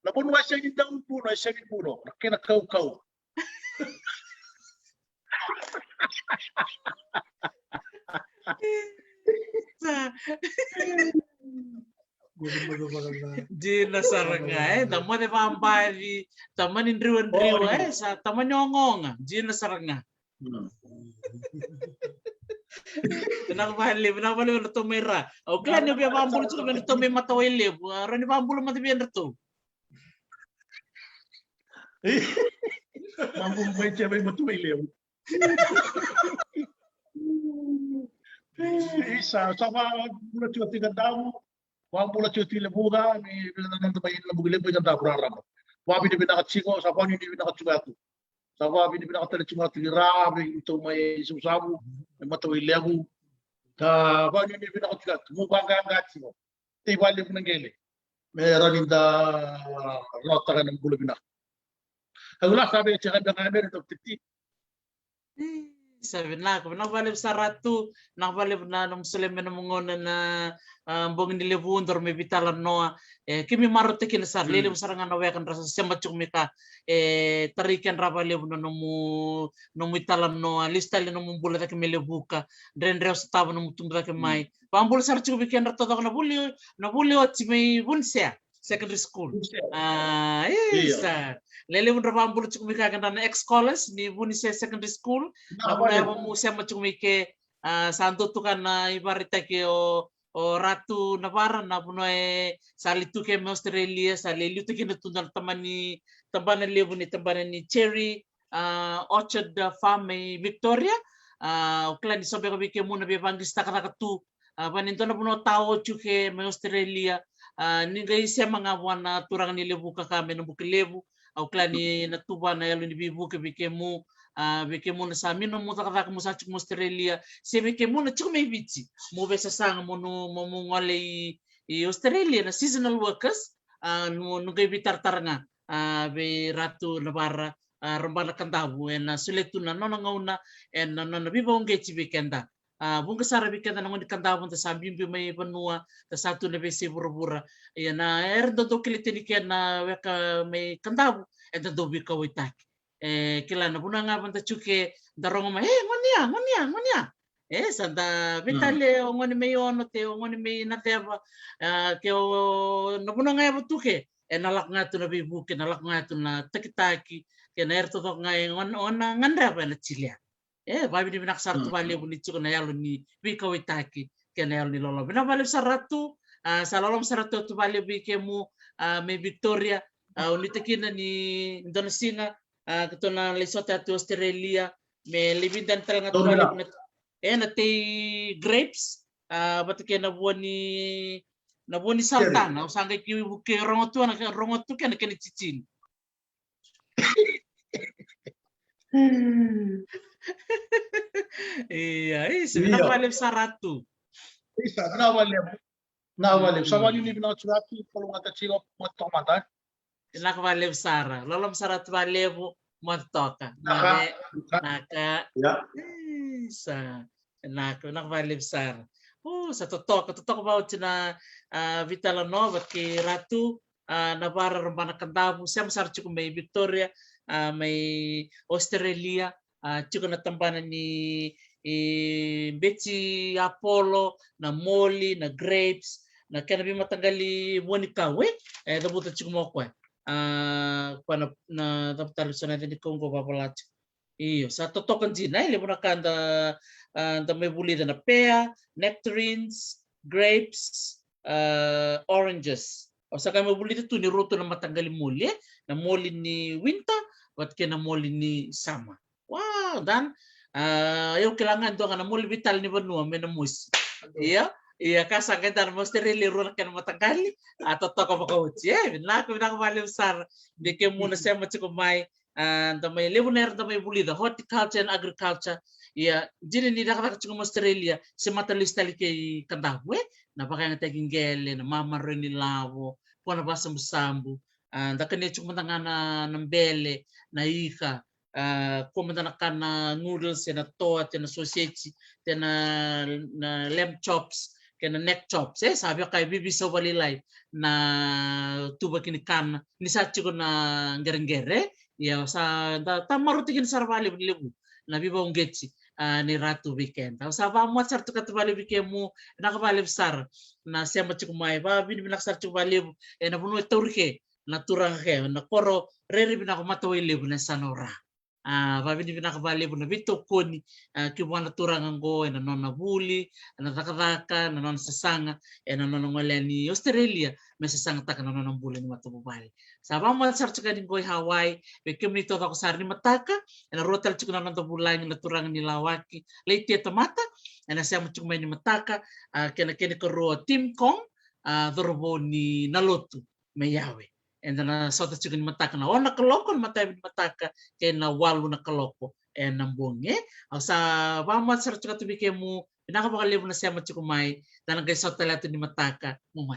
na bunwa siya ni daw puno siya ni puno kay nakau di nasarangay tama de pampari tama ni driwan sa tama nyongong di nasaranga Nakabali na tumira. O klan yung pambulo sa kami nito may matawili. Aron ni pambulo matibiyan na to. Mambung baik siya may matawili. Isa sama mula cuti gandam, wang mula cuti lebuga, ni bilang bayin lebugile bayin gandam berarap. Wabi di binakat siko, sa kwan hindi binakat cumatu. Sa wabi di binakat tali cumatu rabi itu may susabu, may matawili ako. Ka kwan hindi binakat cumatu, mukang kaangat siko. Tibali ko ng gele. Meron inda rota ka ng bulo binak. Agula sabi siya kaya meron ito titi. Sabi na ako, nakabalib sa ratu, nakabalib na ng Muslim na mga na bongin nilibundor may bitalan noa. Kimi marote kinasar, lilim sarangan na wekan rasa siya chung mika tarikan rabalib na nomu bitalan noa, lista li nomu bulat kimi libuka, dren reo sa tabo nomu tungda kimi. Pambul sar chung mika narto ako nabuli at si may bunsya. Secondary school. Isa. Lele mo drama ambulo chumika kan na ex-college ni Bunise Secondary School. Na mo siya mo chumike santo to kan na ibarita ke o o Ratu Navarra na puno sali tuke me Australia sali litu kina tundan tamani tambana lebu ni tambana ni Cherry Orchard Farm Victoria ukla ni sobe ko bike muna be bangis takatu panintona puno tao chuke me Australia ningai se mga wana turang ni lebu ka kame no bukilebu ukla ni natuba na yalo ni bibu ke bike mu na sa mino mo takata mo sa chuk Australia se bike mu na chuk me bichi mo be sa sang mo no mo ngale i Australia na seasonal workers no kay bitar-tar nga be Ratu Navarra rombana kandabu en suletuna nona ngauna en nona bibong gechi bikenda bunga sara bikenda nangoni kandabu ta sambimbi may banua ta satu na besi bura-bura na erdo do kilitini na weka may kandabu en do bikawitaki kila na buna nga banta chuke darongo ma ngonia sanda vitale ngoni me ono te ngoni me nateva ke no buna nga butuke nalak nga tu na bibuke nalak nga tu na takitaki ke na erto to nga ona ngandra ba na chilia babi di binaksar tu bali buni chuko na yalo ni bikawitaki ke na yalo ni lolo bina bali saratu sa lolom saratu tu bali bike mu me Victoria unitekina ni Indonesia keto na Lesotho at Australia me libin dan terang at balik na te grapes batike na buwan ni Sultan usanga ki buke rongotu kana kani cicin iya sebenarnya balik saratu isa na wale sawali ni bina suratu kalau ngata chilo mo tomata nakabalev sara lolom saratu balevu montoka naka sa nakabalev sara sa totok ba na vitala nova ki Ratu Navarra rombana kandabu siya masar chuko may Victoria may Australia chuko na tambana ni Betsy Apollo na Molly na grapes na kaya nabi matanggali Monica we nabuta chuko mo ko pana na tapos sa natin ni Congo papalat iyo sa totokan jina ile muna kanda may bulida na pear nectarines grapes oranges o sa kaya may bulida tu ni ruto na matanggali muli na moli ni winter at kaya na moli ni summer wow dan yung kailangan doon na muli vital ni Banua may namus iya iya kasangka dan mesti riliru kan matagali atau toko pakauci binako malim sar dike muna siya machikumay may lebuner may bulida horticulture and agriculture iya jini ni dakak chungum Australia si matalista kay kandahwe na baka nga taging gele na mamaro ni lawo pona basam sambu dakani chungum na nambele na ika kumanda na noodles na toa na sausage na lamb chops kena neck chops sabi kay bibi sa walilay na tuba kinikan ni sachi ko na ngerengere ya sa tamarutigin sarvali lebu na biba ungetsi ni Ratu weekend sa ba mo sartu katbali bikemu nakabali sar na siya machikumay ba binibinaksar chubali na buno turke na turang ke na koro reri binakumatoy lebu na sanora babi ni binakabali po na bito ko ni kibuan na turangan ko na nona buli na takataka na nona sasanga na nona ngala ni Australia may sasanga taka na nona buli ni matubali sabang masar tsaka din ko Hawaii bekem ni to ako sar ni mataka na rotal tsaka na nona bulay na turangan ni lawaki late tamata na siya mo tsaka ni mataka kena ko ro Tim Kong dorobo ni nalotu mayawe and then sota chicken mataka na ona kaloko matay mataka kay na walo na kaloko nambong sa pamat sa tsaka tubike mo pinakabakalibo na siya machikumay tanang kay sota lato ni mataka mo